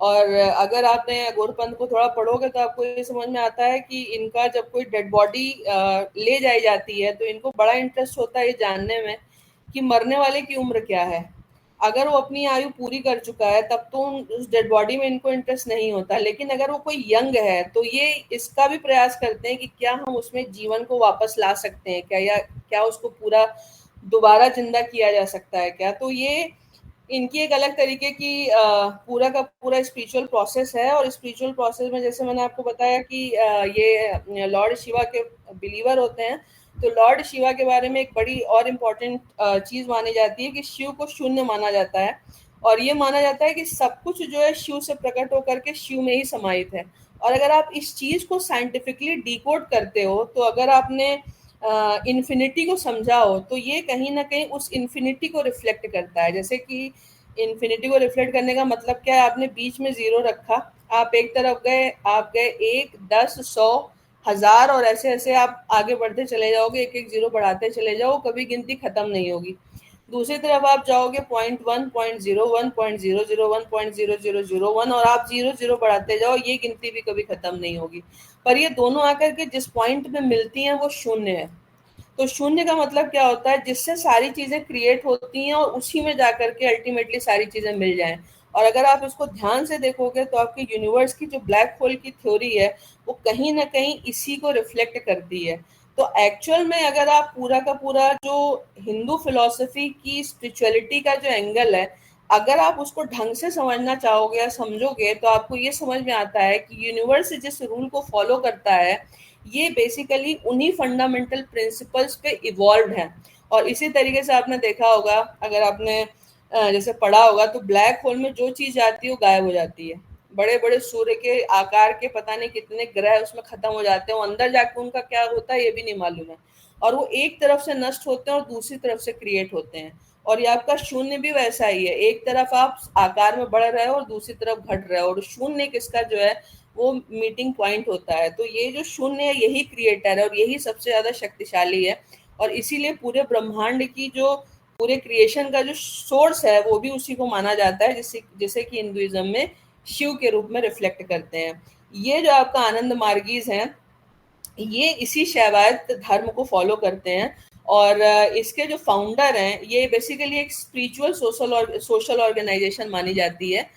और अगर आपने अघोरपंथ को थोड़ा पढ़ोगे तो आपको ये समझ में आता है कि इनका जब कोई डेड बॉडी ले जाई जाती है तो इनको बड़ा इंटरेस्ट होता है ये जानने में कि मरने वाले की उम्र क्या है। अगर वो अपनी आयु पूरी कर चुका है तब तो उस डेड बॉडी में इनको इंटरेस्ट नहीं होता, लेकिन अगर वो कोई यंग है तो ये इसका भी प्रयास करते हैं कि क्या हम उसमें जीवन को वापस ला सकते हैं क्या, या क्या उसको पूरा दोबारा जिंदा किया जा सकता है क्या। तो ये इनकी एक अलग तरीके की पूरा का पूरा स्पिरिचुअल प्रोसेस है। और स्पिरिचुअल प्रोसेस में जैसे मैंने आपको बताया कि ये लॉर्ड शिवा के बिलीवर होते हैं। तो लॉर्ड शिवा के बारे में एक बड़ी और इम्पोर्टेंट चीज मानी जाती है कि शिव को शून्य माना जाता है। और ये माना जाता है कि सब कुछ जो है शिव से प्रकट होकर के शिव में ही समाहित है। और अगर आप इस चीज को साइंटिफिकली डिकोड करते हो तो अगर आपने इन्फिनिटी को समझा हो तो ये कहीं ना कहीं उस इन्फिनिटी को रिफ्लेक्ट करता है। जैसे कि इन्फिनिटी को रिफ्लेक्ट करने का मतलब क्या है, आपने बीच में जीरो रखा, आप एक तरफ गए, आप गए 1, 10, 100, 1000 और ऐसे ऐसे आप आगे बढ़ते चले जाओगे, एक एक जीरो बढ़ाते चले जाओ, कभी गिनती खत्म नहीं होगी। दूसरी तरफ आप जाओगे 0.1, 0.01, 0.001, 0.0001 और आप 0 बढ़ाते जाओ, ये गिनती भी कभी खत्म नहीं होगी। पर ये दोनों आकर के जिस पॉइंट में मिलती हैं वो शून्य है। तो शून्य का मतलब क्या होता है, जिससे सारी चीजें क्रिएट होती हैं और उसी में जाकर के अल्टीमेटली सारी चीजें मिल जाएं। और अगर आप इसको ध्यान से देखोगे तो आपके यूनिवर्स की जो ब्लैक होल की थ्योरी है वो कहीं ना कहीं इसी को रिफ्लेक्ट करती है। तो एक्चुअल में अगर आप पूरा का पूरा जो हिंदू फिलॉसफी की स्पिरिचुअलिटी का जो एंगल है, अगर आप उसको ढंग से समझना चाहोगे या समझोगे तो आपको ये समझ में आता है कि यूनिवर्स जिस रूल को फॉलो करता है ये बेसिकली उन्हीं फंडामेंटल प्रिंसिपल्स पे इवॉल्व है। और इसी तरीके से आपने देखा होगा, अगर आपने जैसे पढ़ा होगा, तो ब्लैक होल में जो चीज आती है वो गायब हो जाती है। बड़े बड़े सूर्य के आकार के पता नहीं कितने ग्रह उसमें खत्म हो जाते हैं, अंदर जाके उनका क्या होता है ये भी नहीं मालूम है। और वो एक तरफ से नष्ट होते हैं और दूसरी तरफ से क्रिएट होते हैं। और ये आपका शून्य भी वैसा ही है, एक तरफ आप आकार में बढ़ रहे हो और दूसरी तरफ घट रहे हो, और शून्य किसका जो है वो मीटिंग पॉइंट होता है। तो ये जो शून्य है यही क्रिएटर है और यही सबसे ज्यादा शक्तिशाली है। और इसीलिए पूरे ब्रह्मांड की जो पूरे क्रिएशन का जो सोर्स है वो भी उसी को माना जाता है, जिसे जिसे कि हिंदुइज्म में शिव के रूप में रिफ्लेक्ट करते हैं। ये जो आपका आनंद मार्गीज हैं ये इसी शैवायत धर्म को फॉलो करते हैं। और इसके जो फाउंडर हैं ये बेसिकली एक स्पिरिचुअल सोशल ऑर्गेनाइजेशन मानी जाती है,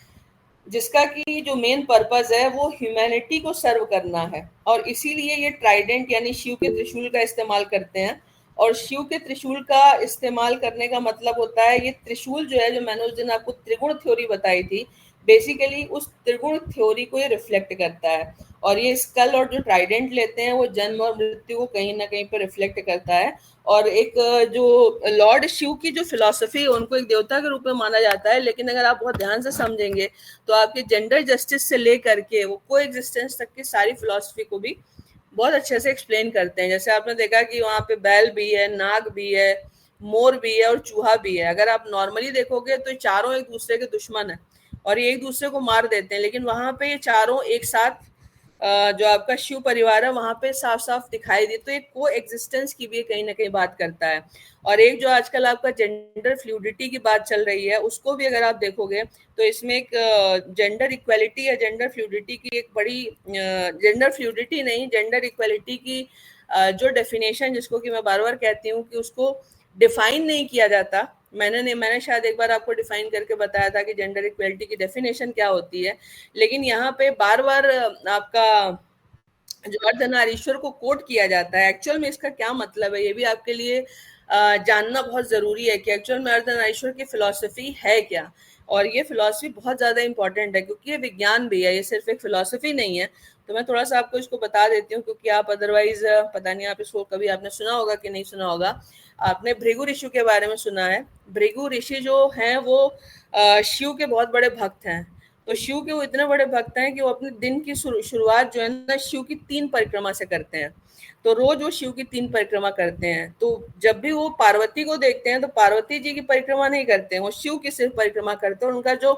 जिसका कि जो मेन पर्पस है वो ह्यूमैनिटी को सर्व करना है। और इसीलिए ये ट्राइडेंट यानी शिव के त्रिशूल का इस्तेमाल करते हैं। और शिव के त्रिशूल का इस्तेमाल करने का मतलब होता है, ये त्रिशूल जो है, जो मैंने उस दिन आपको त्रिगुण थ्योरी बताई थी, बेसिकली उस त्रिगुण थ्योरी को ये रिफ्लेक्ट करता है। और ये स्कल और जो ट्राइडेंट लेते हैं वो जन्म और मृत्यु को कहीं ना कहीं पर रिफ्लेक्ट करता है। और एक जो लॉर्ड शिव की जो फिलॉसफी है उनको एक देवता के रूप में माना जाता है, लेकिन अगर आप बहुत ध्यान से समझेंगे तो आपके जेंडर जस्टिस से लेकर के वो को एग्जिस्टेंस तक की सारी फिलॉसफी को भी बहुत अच्छे से एक्सप्लेन करते हैं। जैसे आपने देखा कि वहाँ पे बैल भी है, नाग भी है, मोर भी है और चूहा भी है। अगर आप नॉर्मली देखोगे तो चारों एक दूसरे के दुश्मन है और ये एक दूसरे को मार देते हैं, लेकिन वहां पे ये चारों एक साथ जो आपका शिव परिवार है वहां पे साफ साफ दिखाई दी। तो एक को एग्जिस्टेंस की भी कहीं ना कहीं बात करता है। और एक जो आजकल आपका जेंडर फ्लूइडिटी की बात चल रही है उसको भी अगर आप देखोगे तो इसमें एक जेंडर इक्वलिटी या जेंडर फ्लूइडिटी की एक बड़ी जेंडर फ्लूइडिटी नहीं, जेंडर इक्वलिटी की जो डेफिनेशन, जिसको कि मैं बार बार कहती हूँ कि उसको डिफाइन नहीं किया जाता। मैंने शायद एक बार आपको डिफाइन करके बताया था कि जेंडर इक्वलिटी की डेफिनेशन क्या होती है, लेकिन यहाँ पे बार बार आपका जो अर्धनारीश्वर को कोट किया जाता है, एक्चुअल में इसका क्या मतलब है ये भी आपके लिए जानना बहुत जरूरी है कि एक्चुअल में अर्धनारीश्वर की फिलॉसफी है क्या। और ये फिलॉसफी बहुत ज्यादा इंपॉर्टेंट है क्योंकि ये विज्ञान भी है, ये सिर्फ एक फिलॉसफी नहीं है। तो मैं थोड़ा सा आपको इसको बता देती हूँ क्योंकि आप अदरवाइज पता नहीं आप इसको कभी आपने सुना होगा कि नहीं सुना होगा। आपने भृगु ऋषि के बारे में सुना है। भृगु ऋषि जो हैं वो शिव के बहुत बड़े भक्त हैं। तो शिव के वो इतने बड़े भक्त हैं कि वो अपने दिन की शुरुआत जो है ना शिव की 3 परिक्रमा से करते हैं। तो रोज वो शिव की 3 परिक्रमा करते हैं। तो जब भी वो पार्वती को देखते हैं तो पार्वती जी की परिक्रमा नहीं करते हैं, वो शिव की सिर्फ परिक्रमा करते हैं। और उनका जो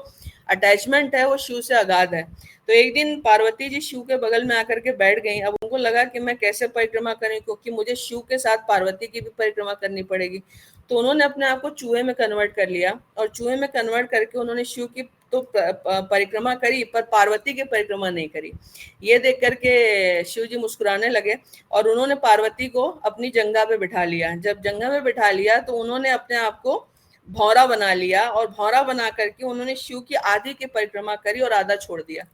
अटैचमेंट है वो शिव से अगाध है। तो एक दिन पार्वती जी शिव के बगल में आकर के बैठ गई। अब उनको लगा कि मैं कैसे परिक्रमा करें, क्योंकि मुझे शिव के साथ पार्वती की भी परिक्रमा करनी पड़ेगी। तो उन्होंने अपने आप को चूहे में कन्वर्ट कर लिया और चूहे में कन्वर्ट करके उन्होंने शिव की तो परिक्रमा करी पर पार्वती की परिक्रमा नहीं करी। ये देख करके शिव जी मुस्कुराने लगे और उन्होंने पार्वती को अपनी जंगा पे बिठा लिया। जब जंगा में बिठा लिया तो उन्होंने अपने आप को भौरा बना लिया और भौरा बना करके उन्होंने शिव की आधी की परिक्रमा करी और आधा छोड़ दिया।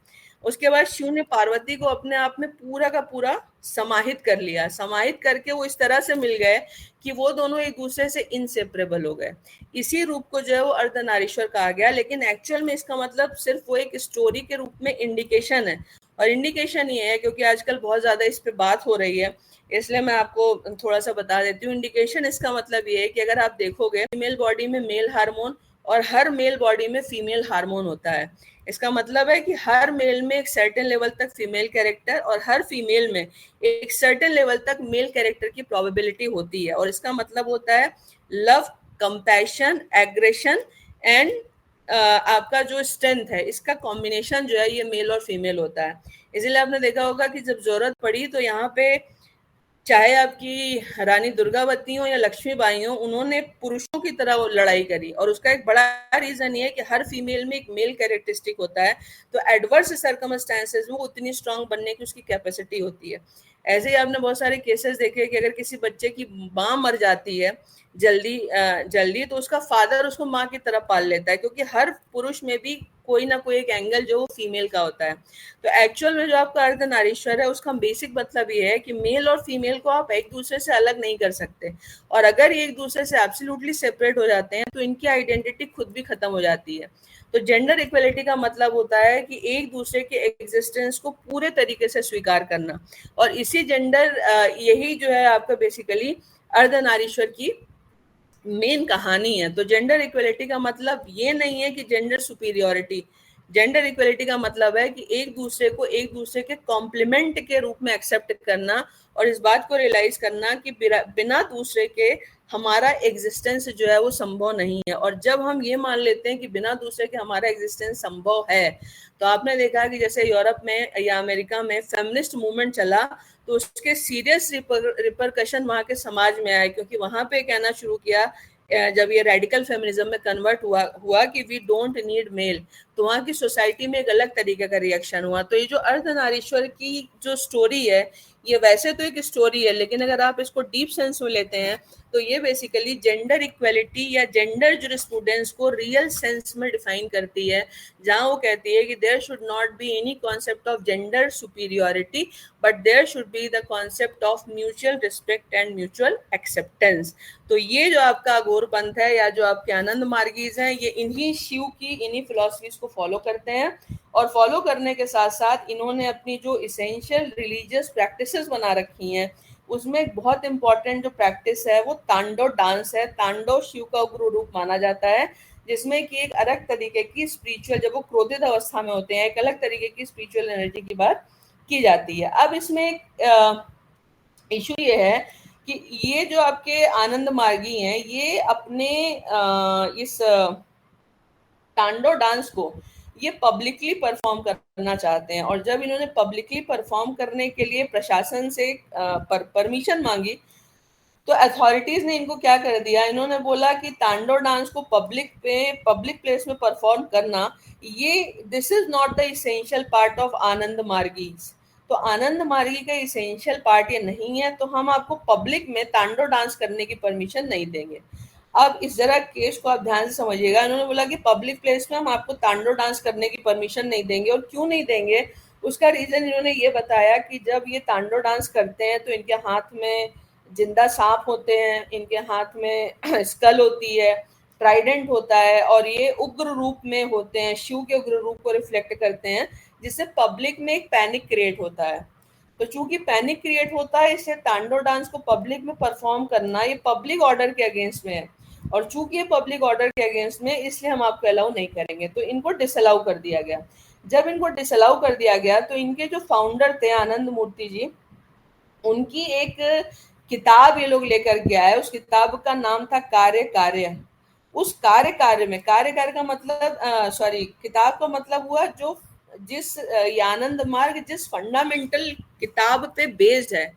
उसके बाद शिव ने पार्वती को अपने आप में पूरा का पूरा समाहित कर लिया। समाहित करके वो इस तरह से मिल गए कि वो दोनों एक दूसरे से इनसेपरेबल हो गए। इसी रूप को जो है वो अर्धनारीश्वर कहा गया, लेकिन एक्चुअल में इसका मतलब सिर्फ वो एक स्टोरी के रूप में इंडिकेशन है। और इंडिकेशन ये है क्योंकि आजकल बहुत ज्यादा इस पे बात हो रही है, इसलिए मैं आपको थोड़ा सा बता देती हूँ। इंडिकेशन इसका मतलब ये है कि अगर आप देखोगे फीमेल बॉडी में मेल हार्मोन और हर मेल बॉडी में फीमेल हार्मोन होता है। इसका मतलब है कि हर मेल में एक सर्टेन लेवल तक फीमेल कैरेक्टर और हर फीमेल में एक सर्टेन लेवल तक मेल कैरेक्टर की प्रोबेबिलिटी होती है। और इसका मतलब होता है लव, कंपैशन, एग्रेशन एंड आपका जो स्ट्रेंथ है, इसका कॉम्बिनेशन जो है ये मेल और फीमेल होता है। इसीलिए आपने देखा होगा कि जब जरूरत पड़ी तो यहाँ पे चाहे आपकी रानी दुर्गावती हो या लक्ष्मीबाई हो, उन्होंने पुरुषों की तरह वो लड़ाई करी। और उसका एक बड़ा रीजन ये है कि हर फीमेल में एक मेल कैरेक्टरिस्टिक होता है, तो एडवर्स सर्कमस्टेंसेस में वो उतनी स्ट्रांग बनने की उसकी कैपेसिटी होती है। ऐसे ही आपने बहुत सारे केसेस देखे कि अगर किसी बच्चे की माँ मर जाती है जल्दी, तो उसका फादर उसको माँ की तरह पाल लेता है, क्योंकि हर पुरुष में भी कोई ना कोई एक एंगल जो फीमेल का होता है। तो एक्चुअल में जो आपका अर्धनारीश्वर है, उसका बेसिक मतलब ये है कि मेल और फीमेल को आप एक दूसरे से अलग नहीं कर सकते, और अगर ये एक दूसरे से एब्सोल्युटली सेपरेट हो जाते हैं तो इनकी आइडेंटिटी खुद भी खत्म हो जाती है। तो जेंडर इक्वलिटी का मतलब होता है कि एक दूसरे के एग्जिस्टेंस को पूरे तरीके से स्वीकार करना, और इसी जेंडर यही जो है आपका बेसिकली अर्धनारीश्वर की मेन कहानी है। तो जेंडर इक्वलिटी का मतलब ये नहीं है कि जेंडर सुपीरियोरिटी, जेंडर इक्वलिटी का मतलब है कि एक दूसरे को एक दूसरे के कॉम्प्लीमेंट के रूप में एक्सेप्ट करना, और इस बात को रियलाइज करना कि बिना दूसरे के हमारा एग्जिस्टेंस जो है वो संभव नहीं है। और जब हम ये मान लेते हैं कि बिना दूसरे के हमारा एग्जिस्टेंस संभव है, तो आपने देखा कि जैसे यूरोप में या अमेरिका में फेमिनिस्ट मूवमेंट चला, तो उसके सीरियस रिपरकशन वहाँ के समाज में आए, क्योंकि वहाँ पे कहना शुरू किया जब ये रेडिकल फेमिनिज्म में कन्वर्ट हुआ कि वी डोंट नीड मेल, तो वहाँ की सोसाइटी में एक अलग तरीके का रिएक्शन हुआ। तो ये जो अर्धनारीश्वर की जो स्टोरी है, ये वैसे तो एक स्टोरी है, लेकिन अगर आप इसको डीप सेंस में लेते हैं तो ये बेसिकली जेंडर इक्वलिटी या जेंडर जुरिस्प्रूडेंस को रियल सेंस में डिफाइन करती है, जहां वो कहती है कि there should not be any concept of gender superiority, but there should be the concept of mutual respect and mutual acceptance. तो ये जो आपका अघोर पंथ है या जो आपके आनंद मार्गीज हैं, ये इन्हीं शिव की इन्हीं फिलॉसफीज को फॉलो करते हैं, और फॉलो करने के साथ साथ इन्होंने अपनी जो इसेंशियल रिलीजियस प्रैक्टिसेस बना रखी हैं, उसमें एक बहुत इंपॉर्टेंट जो प्रैक्टिस है वो तांडव डांस है। तांडव शिव का उग्र रूप माना जाता है, जिसमें कि एक अलग तरीके की स्पिरिचुअल, जब वो क्रोधित अवस्था में होते हैं, एक अलग तरीके की स्पिरिचुअल एनर्जी की बात की जाती है। अब इसमें एक इशू ये है कि ये जो आपके आनंद मार्गी हैं, ये अपने इस तांडव डांस को ये पब्लिकली परफॉर्म करना चाहते हैं, और जब इन्होंने पब्लिकली परफॉर्म करने के लिए प्रशासन से परमिशन मांगी, तो अथॉरिटीज ने इनको क्या कर दिया, इन्होंने बोला कि तांडव डांस को पब्लिक प्लेस में परफॉर्म करना, ये this is not the essential part of Anand Margi. तो आनंद मार्गी का इसेंशियल पार्ट ये नहीं है, तो हम आपको पब्लिक में तांडव डांस करने की परमिशन नहीं देंगे। अब इस जरा केस को आप ध्यान से समझिएगा। इन्होंने बोला कि पब्लिक प्लेस में हम आपको तांडव डांस करने की परमिशन नहीं देंगे, और क्यों नहीं देंगे, उसका रीजन इन्होंने ये बताया कि जब ये तांडव डांस करते हैं तो इनके हाथ में जिंदा सांप होते हैं, इनके हाथ में स्कल होती है, ट्राइडेंट होता है, और ये उग्र रूप में होते हैं, शिव के उग्र रूप को रिफ्लेक्ट करते हैं, जिससे पब्लिक में एक पैनिक क्रिएट होता है। तो चूंकि पैनिक क्रिएट होता है, इससे तांडव डांस को पब्लिक में परफॉर्म करना ये पब्लिक ऑर्डर के अगेंस्ट में है, और चूंकि ये पब्लिक ऑर्डर के अगेंस्ट में, इसलिए हम आपको अलाउ नहीं करेंगे। तो इनको डिसअलाउ कर दिया गया। जब इनको डिसअलाउ कर दिया गया, तो इनके जो फाउंडर थे आनंद मूर्ति जी, उनकी एक किताब ये लोग लेकर के आए। उस किताब का नाम था कार्य कार्य। उस कार्य में कार्य का मतलब किताब का मतलब हुआ जो जिस आनंद मार्ग जिस फंडामेंटल किताब पे बेस्ड है,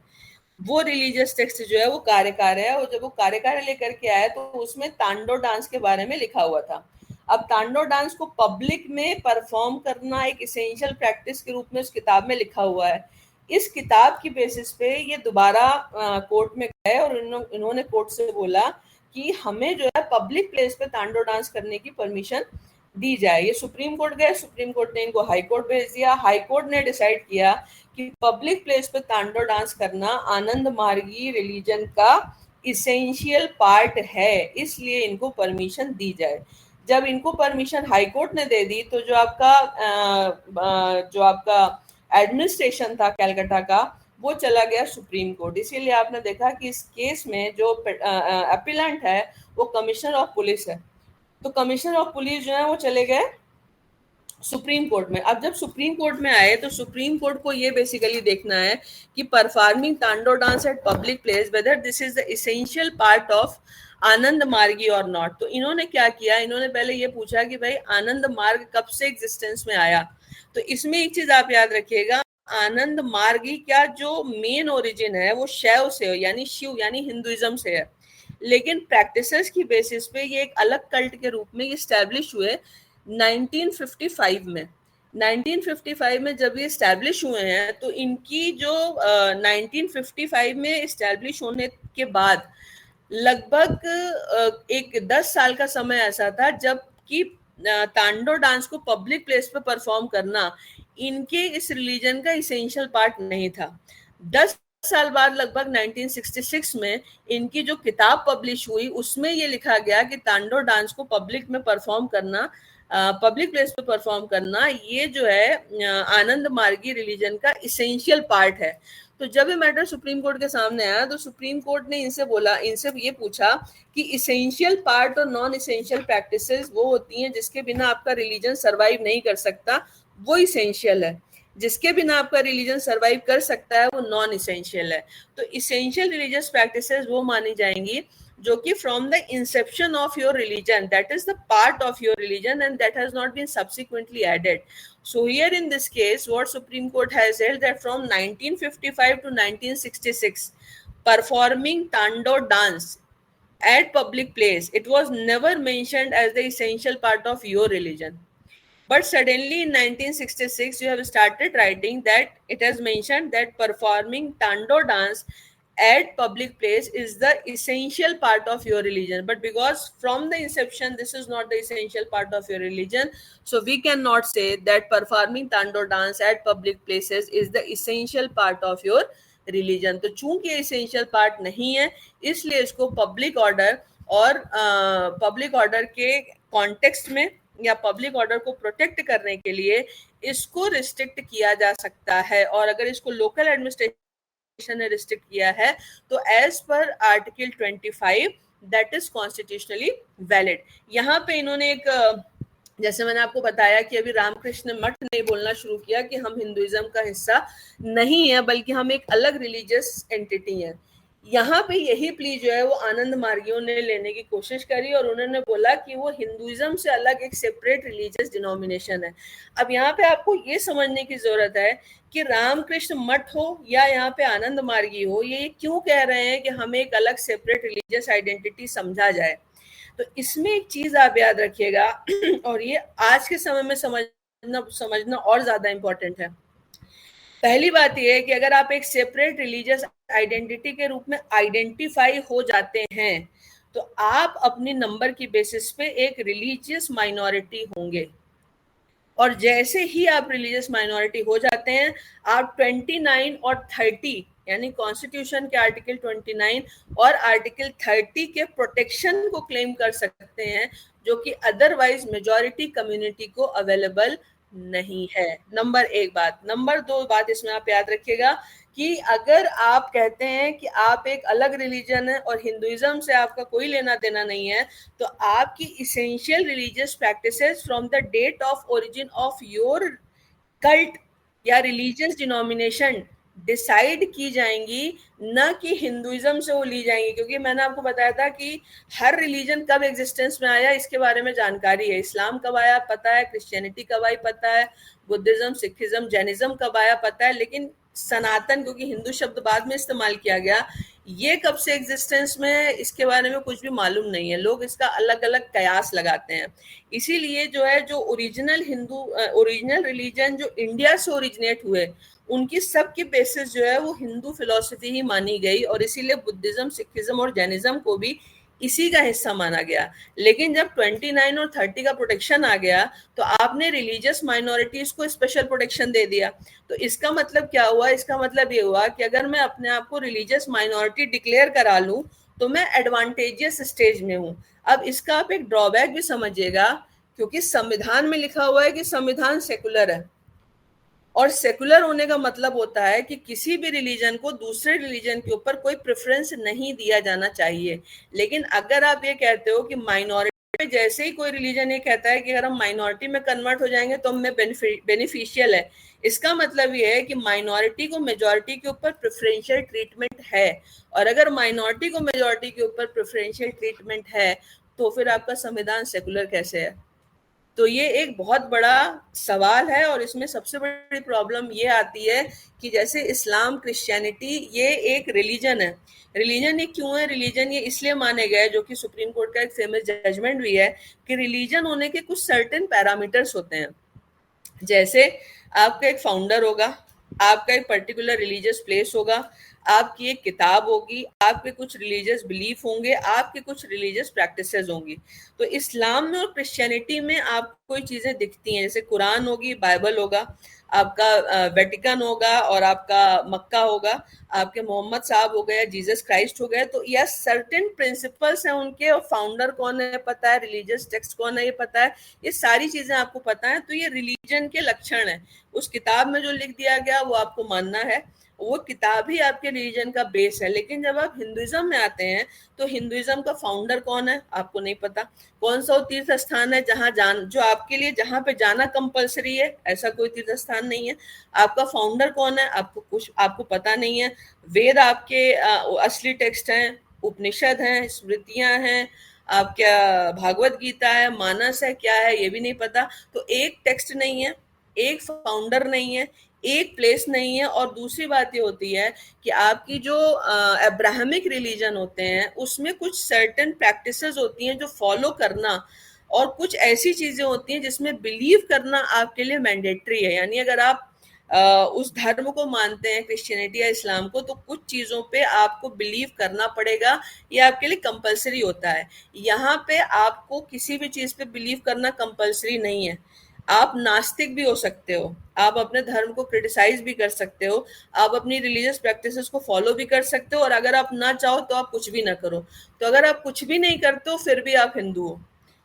वो रिलीजियस टेक्स्ट जो है वो कार्य है। और जब वो कार्य लेकर के आया, तो उसमें तांडव डांस के बारे में लिखा हुआ था। अब तांडव डांस को पब्लिक में परफॉर्म करना एक इसेंशियल प्रैक्टिस के रूप में उस किताब में लिखा हुआ है। इस किताब की बेसिस पे ये दोबारा कोर्ट में गए, और इन्होंने कोर्ट से बोला कि हमें जो है पब्लिक प्लेस पे तांडव डांस करने की परमिशन दी जाए। ये सुप्रीम कोर्ट गए, सुप्रीम कोर्ट ने इनको हाई कोर्ट भेज दिया। हाई कोर्ट ने डिसाइड किया कि पब्लिक प्लेस पे तांडव डांस करना आनंद मार्गी रिलीजन का इसेंशियल पार्ट है, इसलिए इनको परमिशन दी जाए। जब इनको परमिशन हाई कोर्ट ने दे दी, तो जो आपका एडमिनिस्ट्रेशन था कैलकाटा का, वो चला गया सुप्रीम कोर्ट। इसीलिए आपने देखा कि इस केस में जो अपीलेंट है वो कमिश्नर ऑफ पुलिस है। तो कमिश्नर ऑफ पुलिस जो है वो चले गए सुप्रीम कोर्ट में। अब जब सुप्रीम कोर्ट में आए, तो सुप्रीम कोर्ट को ये बेसिकली देखना है कि performing tandav dance at public place whether this is the essential part of Anand Margi और नॉट। तो इन्होंने क्या किया, इन्होंने पहले ये पूछा कि भाई आनंद मार्ग कब से एग्जिस्टेंस में आया। तो इसमें एक चीज आप याद रखिएगा, आनंद मार्गी का जो मेन ओरिजिन है वो शैव से है, यानी शिव यानी हिंदुइज्म से है, लेकिन प्रैक्टिसेस की बेसिस पे ये एक अलग कल्ट के रूप में स्टैब्लिश हुए 1955 में। 1955 में जब ये स्टैब्लिश हुए हैं तो इनकी जो 1955 में स्टैब्लिश होने के बाद लगभग एक 10 साल का समय ऐसा था जबकि तांडो डांस को पब्लिक प्लेस पे परफॉर्म करना इनके इस रिलीजन का इसेंशियल पार्ट नहीं था। 10 साल बाद लगभग 1966 में इनकी जो किताब पब्लिश हुई उसमें ये लिखा गया कि तांडो डांस को पब्लिक में परफॉर्म करना, पब्लिक प्लेस पे परफॉर्म करना, ये जो है आनंद मार्गी रिलीजन का इसेंशियल पार्ट है। तो जब ये मैटर सुप्रीम कोर्ट के सामने आया तो सुप्रीम कोर्ट ने इनसे ये पूछा कि इसेंशियल पार्ट और नॉन इसेंशियल प्रैक्टिसेस वो होती हैं जिसके बिना आपका रिलीजन सरवाइव नहीं कर सकता, वो इसेंशियल है। जिसके बिना आपका रिलीजन सरवाइव कर सकता है वो नॉन इसेंशियल है। तो इसेंशियल रिलीजियस प्रैक्टिसेस वो मानी जाएंगी जो कि from the inception of your religion, that is the part of your religion and that has not been subsequently added. So here in this case, what Supreme Court has held that from 1955 to 1966, performing Tando dance at public place, it was never mentioned as the essential part of your religion. But suddenly in 1966, you have started writing that it has mentioned that performing Tando dance at public place is the essential part of your religion. But because from the inception this is not the essential part of your religion, so we cannot say that performing Tando dance at public places is the essential part of your religion. तो चूंकि essential part नहीं है इसलिए इसको public order और public order के context में या पब्लिक ऑर्डर को प्रोटेक्ट करने के लिए इसको रिस्ट्रिक्ट किया जा सकता है. और अगर इसको लोकल एडमिनिस्ट्रेशन ने रिस्ट्रिक्ट किया है तो as per article 25 that is constitutionally valid. यहाँ पे इन्होंने एक, जैसे मैंने आपको बताया कि अभी रामकृष्ण मठ ने बोलना शुरू किया कि हम हिंदुइज्म का हिस्सा नहीं है बल्कि हम एक अलग रिलीजियस एंटिटी है. यहाँ पे यही प्ली जो है वो आनंद मार्गियों ने लेने की कोशिश करी और उन्होंने बोला कि वो हिंदुइज्म से अलग एक सेपरेट रिलीजियस डिनोमिनेशन है. अब यहाँ पे आपको ये समझने की जरूरत है कि रामकृष्ण मठ हो या यहाँ पे आनंद मार्गी हो, ये क्यों कह रहे हैं कि हमें एक अलग सेपरेट रिलीजियस आइडेंटिटी समझा जाए. तो इसमें एक चीज आप याद रखिएगा और ये आज के समय में समझना और ज्यादा इंपॉर्टेंट है. पहली बात यह है कि अगर आप एक सेपरेट रिलीजियस आइडेंटिटी के रूप में आइडेंटिफाई हो जाते हैं तो आप अपनी नंबर की बेसिस पे एक रिलीजियस माइनॉरिटी होंगे. और जैसे ही आप रिलीजियस माइनॉरिटी हो जाते हैं आप 29 और 30 यानी कॉन्स्टिट्यूशन के आर्टिकल 29 और आर्टिकल 30 के प्रोटेक्शन को क्लेम कर सकते हैं जो कि अदरवाइज मेजॉरिटी कम्युनिटी को अवेलेबल नहीं है. नंबर एक बात. नंबर दो बात इसमें आप याद रखिएगा कि अगर आप कहते हैं कि आप एक अलग रिलीजन है और हिंदुइज्म से आपका कोई लेना देना नहीं है तो आपकी essential religious practices from the date of origin of your cult या रिलीजियस डिनोमिनेशन डिसाइड की जाएंगी, न कि हिंदुइज्म से वो ली जाएंगी. क्योंकि मैंने आपको बताया था कि हर रिलीजन कब एग्जिस्टेंस में आया इसके बारे में जानकारी है. इस्लाम कब आया पता है, क्रिश्चियनिटी कब आई पता है, बुद्धिज्म, सिखिज्म, जैनिज्म कब आया पता है, लेकिन सनातन, क्योंकि हिंदू शब्द बाद में इस्तेमाल किया गया, ये कब से एग्जिस्टेंस में है इसके बारे में कुछ भी मालूम नहीं है. लोग इसका अलग अलग कयास लगाते हैं. इसीलिए जो है जो ओरिजिनल रिलीजन जो इंडिया से ओरिजिनेट हुए उनकी सबकी बेसिस जो है वो हिंदू फिलॉसफी ही मानी गई और इसीलिए बुद्धिज्म, सिखिज्म और जैनिज्म को भी इसी का हिस्सा माना गया. लेकिन जब 29 और 30 का प्रोटेक्शन आ गया तो आपने रिलीजियस माइनॉरिटीज को स्पेशल प्रोटेक्शन दे दिया. तो इसका मतलब क्या हुआ? इसका मतलब ये हुआ कि अगर मैं अपने आप को रिलीजियस माइनॉरिटी डिक्लेयर करा लूं तो मैं एडवांटेजियस स्टेज में हूं. अब इसका आप एक ड्रॉबैक भी समझिएगा क्योंकि संविधान में लिखा हुआ है कि संविधान सेकुलर है और सेकुलर होने का मतलब होता है कि किसी भी रिलीजन को दूसरे रिलीजन के ऊपर कोई प्रेफरेंस नहीं दिया जाना चाहिए. लेकिन अगर आप ये कहते हो कि माइनॉरिटी में जैसे ही कोई रिलीजन ये कहता है कि अगर हम माइनॉरिटी में कन्वर्ट हो जाएंगे तो हमें बेनिफिशियल है, इसका मतलब ये है कि माइनॉरिटी को मेजॉरिटी के ऊपर प्रेफरेंशियल ट्रीटमेंट है. और अगर माइनॉरिटी को मेजॉरिटी के ऊपर प्रेफरेंशियल ट्रीटमेंट है तो फिर आपका संविधान सेकुलर कैसे है? तो ये एक बहुत बड़ा सवाल है, और इसमें सबसे बड़ी प्रॉब्लम ये आती है कि जैसे इस्लाम, क्रिश्चियनिटी, ये एक रिलीजन है। रिलीजन ये क्यों है? रिलीजन ये इसलिए माने गए, जो कि सुप्रीम कोर्ट का एक फेमस जजमेंट भी है, कि रिलीजन होने के कुछ सर्टेन पैरामीटर्स होते हैं। जैसे आपका एक फाउंडर होगा, आपका एक पर्टिकुलर रिलीजियस प्लेस होगा, आपकी एक किताब होगी, आपके कुछ रिलीजियस बिलीफ होंगे, आपके कुछ रिलीजियस प्रैक्टिसेस होंगी। तो इस्लाम में और क्रिश्चियनिटी में आपको कोई चीजें दिखती हैं, जैसे कुरान होगी, बाइबल होगा, आपका वेटिकन होगा, और आपका मक्का होगा, आपके मोहम्मद साहब हो गए या जीसस क्राइस्ट हो गए। तो यह सर्टेन प्रिंसिपल्स हैं उनके, और फाउंडर कौन है पता है, रिलीजियस टेक्स्ट कौन है ये पता है, ये सारी चीजें आपको पता है। तो ये रिलीजन के लक्षण है। उस किताब में जो लिख दिया गया वो आपको मानना है, वो किताब ही आपके रिलीजन का बेस है। लेकिन जब आप हिंदुइज्म में आते हैं, तो हिंदुइज्म का फाउंडर कौन है आपको नहीं पता, कौन सा वो तीर्थ स्थान है जहाँ जो आपके लिए जहाँ पे जाना कंपलसरी है, ऐसा कोई तीर्थ स्थान नहीं है। आपका फाउंडर कौन है आपको पता नहीं है। वेद आपके असली टेक्स्ट हैं, उपनिषद हैं, स्मृतियां हैं, आप क्या भागवत गीता है, मानस है, क्या है ये भी नहीं पता। तो एक टेक्स्ट नहीं है, एक फाउंडर नहीं है, एक प्लेस नहीं है। और दूसरी बात ये होती है कि आपकी जो अब्राहमिक रिलीजन होते हैं, उसमें कुछ सर्टेन प्रैक्टिसेस होती हैं जो फॉलो करना, और कुछ ऐसी चीजें होती हैं जिसमें बिलीव करना आपके लिए मैंडेटरी है। यानी अगर आप उस धर्म को मानते हैं, क्रिश्चियनिटी या इस्लाम को, तो कुछ चीजों पे आपको बिलीव करना पड़ेगा, ये आपके लिए कंपलसरी होता है। यहाँ पे आपको किसी भी चीज पे बिलीव करना कंपलसरी नहीं है। आप नास्तिक भी हो सकते हो, आप अपने धर्म को क्रिटिसाइज भी कर सकते हो, आप अपनी रिलीजियस प्रैक्टिसेस को फॉलो भी कर सकते हो, और अगर आप ना चाहो तो आप कुछ भी ना करो। तो अगर आप कुछ भी नहीं करते हो फिर भी आप हिंदू हो,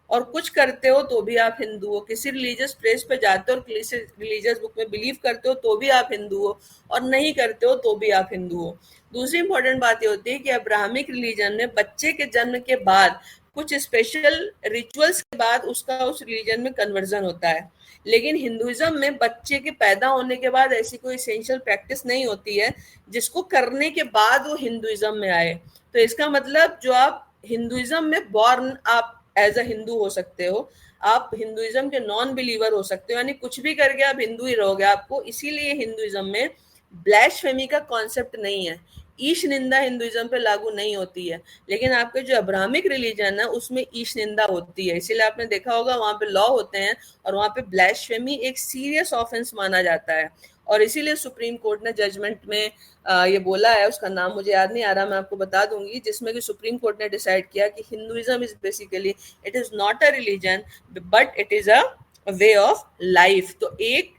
और कुछ करते हो तो भी आप हिंदू हो। किसी रिलीजियस प्लेस पे जाते हो और किसी रिलीजियस बुक में बिलीव करते हो तो भी आप हिंदू हो, और नहीं करते हो तो भी आप हिंदू हो। दूसरी इंपॉर्टेंट बात ये होती है कि अब्राहमिक रिलीजन में बच्चे के जन्म के बाद कुछ स्पेशल रिचुअल्स के बाद उसका उस रिलीजन में कन्वर्जन होता है। लेकिन हिंदुइज्म में बच्चे के पैदा होने के बाद ऐसी कोई एसेंशियल प्रैक्टिस नहीं होती है जिसको करने के बाद वो हिंदुइज्म में आए। तो इसका मतलब जो आप हिंदुइज्म में बॉर्न, आप एज अ हिंदू हो सकते हो, आप हिंदुइज्म के नॉन बिलीवर हो सकते हो, यानी कुछ भी करके आप हिंदू ही रहोगे। आपको इसीलिए हिंदुइज्म में ब्लैस्फेमी का कॉन्सेप्ट नहीं है, ईश निंदा हिंदुइज्म पे लागू नहीं होती है। लेकिन आपके जो अब्राहमिक रिलीजन है उसमें ईश निंदा होती है, इसीलिए आपने देखा होगा वहां पे लॉ होते हैं, और वहां पे ब्लैस्फेमी एक सीरियस ऑफेंस माना जाता है। और इसीलिए सुप्रीम कोर्ट ने जजमेंट में ये बोला है, उसका नाम मुझे याद नहीं आ रहा, मैं आपको बता दूंगी, जिसमें कि सुप्रीम कोर्ट ने डिसाइड किया कि Hinduism is basically, it is not a religion but it is a way of life. तो एक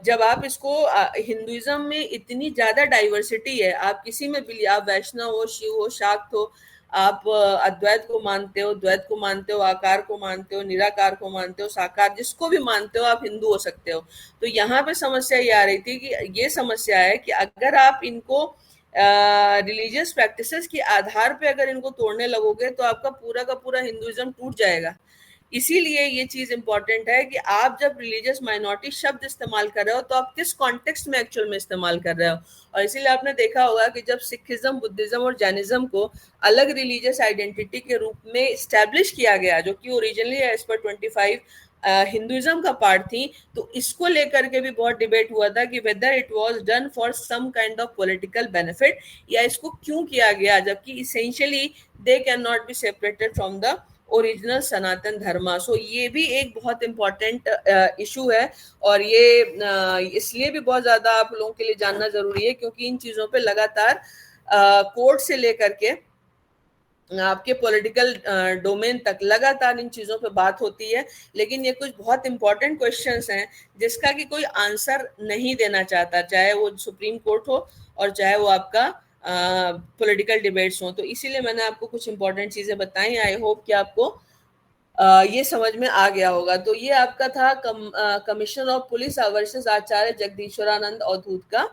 जब आप इसको हिंदुइज्म में इतनी ज्यादा डाइवर्सिटी है, आप किसी में भी, आप वैष्णव हो, शिव हो, शाक्त हो, आप अद्वैत को मानते हो, द्वैत को मानते हो, आकार को मानते हो, निराकार को मानते हो, साकार, जिसको भी मानते हो आप हिंदू हो सकते हो। तो यहाँ पे समस्या ये आ रही थी कि ये समस्या है कि अगर आप इनको रिलीजियस प्रैक्टिसेस के आधार पे अगर इनको तोड़ने लगोगे तो आपका पूरा का पूरा हिंदुइज्म टूट जाएगा। इसीलिए ये चीज इंपॉर्टेंट है कि आप जब रिलीजियस माइनॉरिटी शब्द इस्तेमाल कर रहे हो तो आप किस कॉन्टेक्स्ट में एक्चुअल में इस्तेमाल कर रहे हो। और इसीलिए आपने देखा होगा कि जब सिखिज्म, बुद्धिज्म और जैनिज्म को अलग रिलीजियस आइडेंटिटी के रूप में स्टैब्लिश किया गया, जो कि ओरिजिनली एज पर 25 हिंदुइज्म का पार्ट थी, तो इसको लेकर के भी बहुत डिबेट हुआ था कि whether it was done for some kind of political benefit, या इसको क्यों किया गया, जबकि essentially they can not be separated from the original Sanatan Dharma. So ये भी एक बहुत इंपॉर्टेंट इशू है, और ये इसलिए भी बहुत ज्यादा आप लोगों के लिए जानना जरूरी है, क्योंकि इन चीजों पे लगातार कोर्ट से लेकर के आपके पॉलिटिकल डोमेन तक लगातार इन चीजों पे बात होती है। लेकिन ये कुछ बहुत इंपॉर्टेंट क्वेश्चंस हैं जिसका कि कोई आंसर नहीं देना चाहता, चाहे वो सुप्रीम कोर्ट हो और चाहे वो आपका पॉलिटिकल डिबेट्स हो। तो इसीलिए मैंने आपको कुछ इंपॉर्टेंट चीजें बताई। आई होप कि आपको ये समझ में आ गया होगा। तो ये आपका था कमिश्नर ऑफ पुलिस वर्सेस आचार्य जगदीश्वरानंद अवधूत का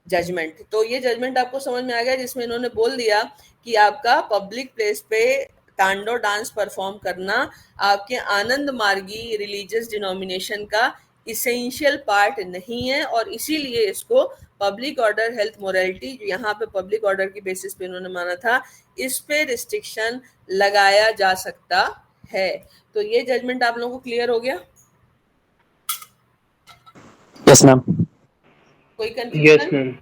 जजमेंट। तो ये जजमेंट आपको समझ में आ गया, जिसमें इन्होंने बोल दिया कि आपका पब्लिक प्लेस पे तांडव डांस परफॉर्म करना आपके आनंद मार्गी रिलीजियस डिनोमिनेशन का इसेंशियल पार्ट नहीं है, और इसीलिए इसको पब्लिक ऑर्डर, हेल्थ, मोरालिटी, यहाँ पे पब्लिक ऑर्डर की बेसिस पे इन्होंने माना था, इस पे रिस्ट्रिक्शन लगाया जा सकता है। तो ये जजमेंट आप लोगों को क्लियर हो गया? Yes ma'am. कोई yes confusion? Ma'am.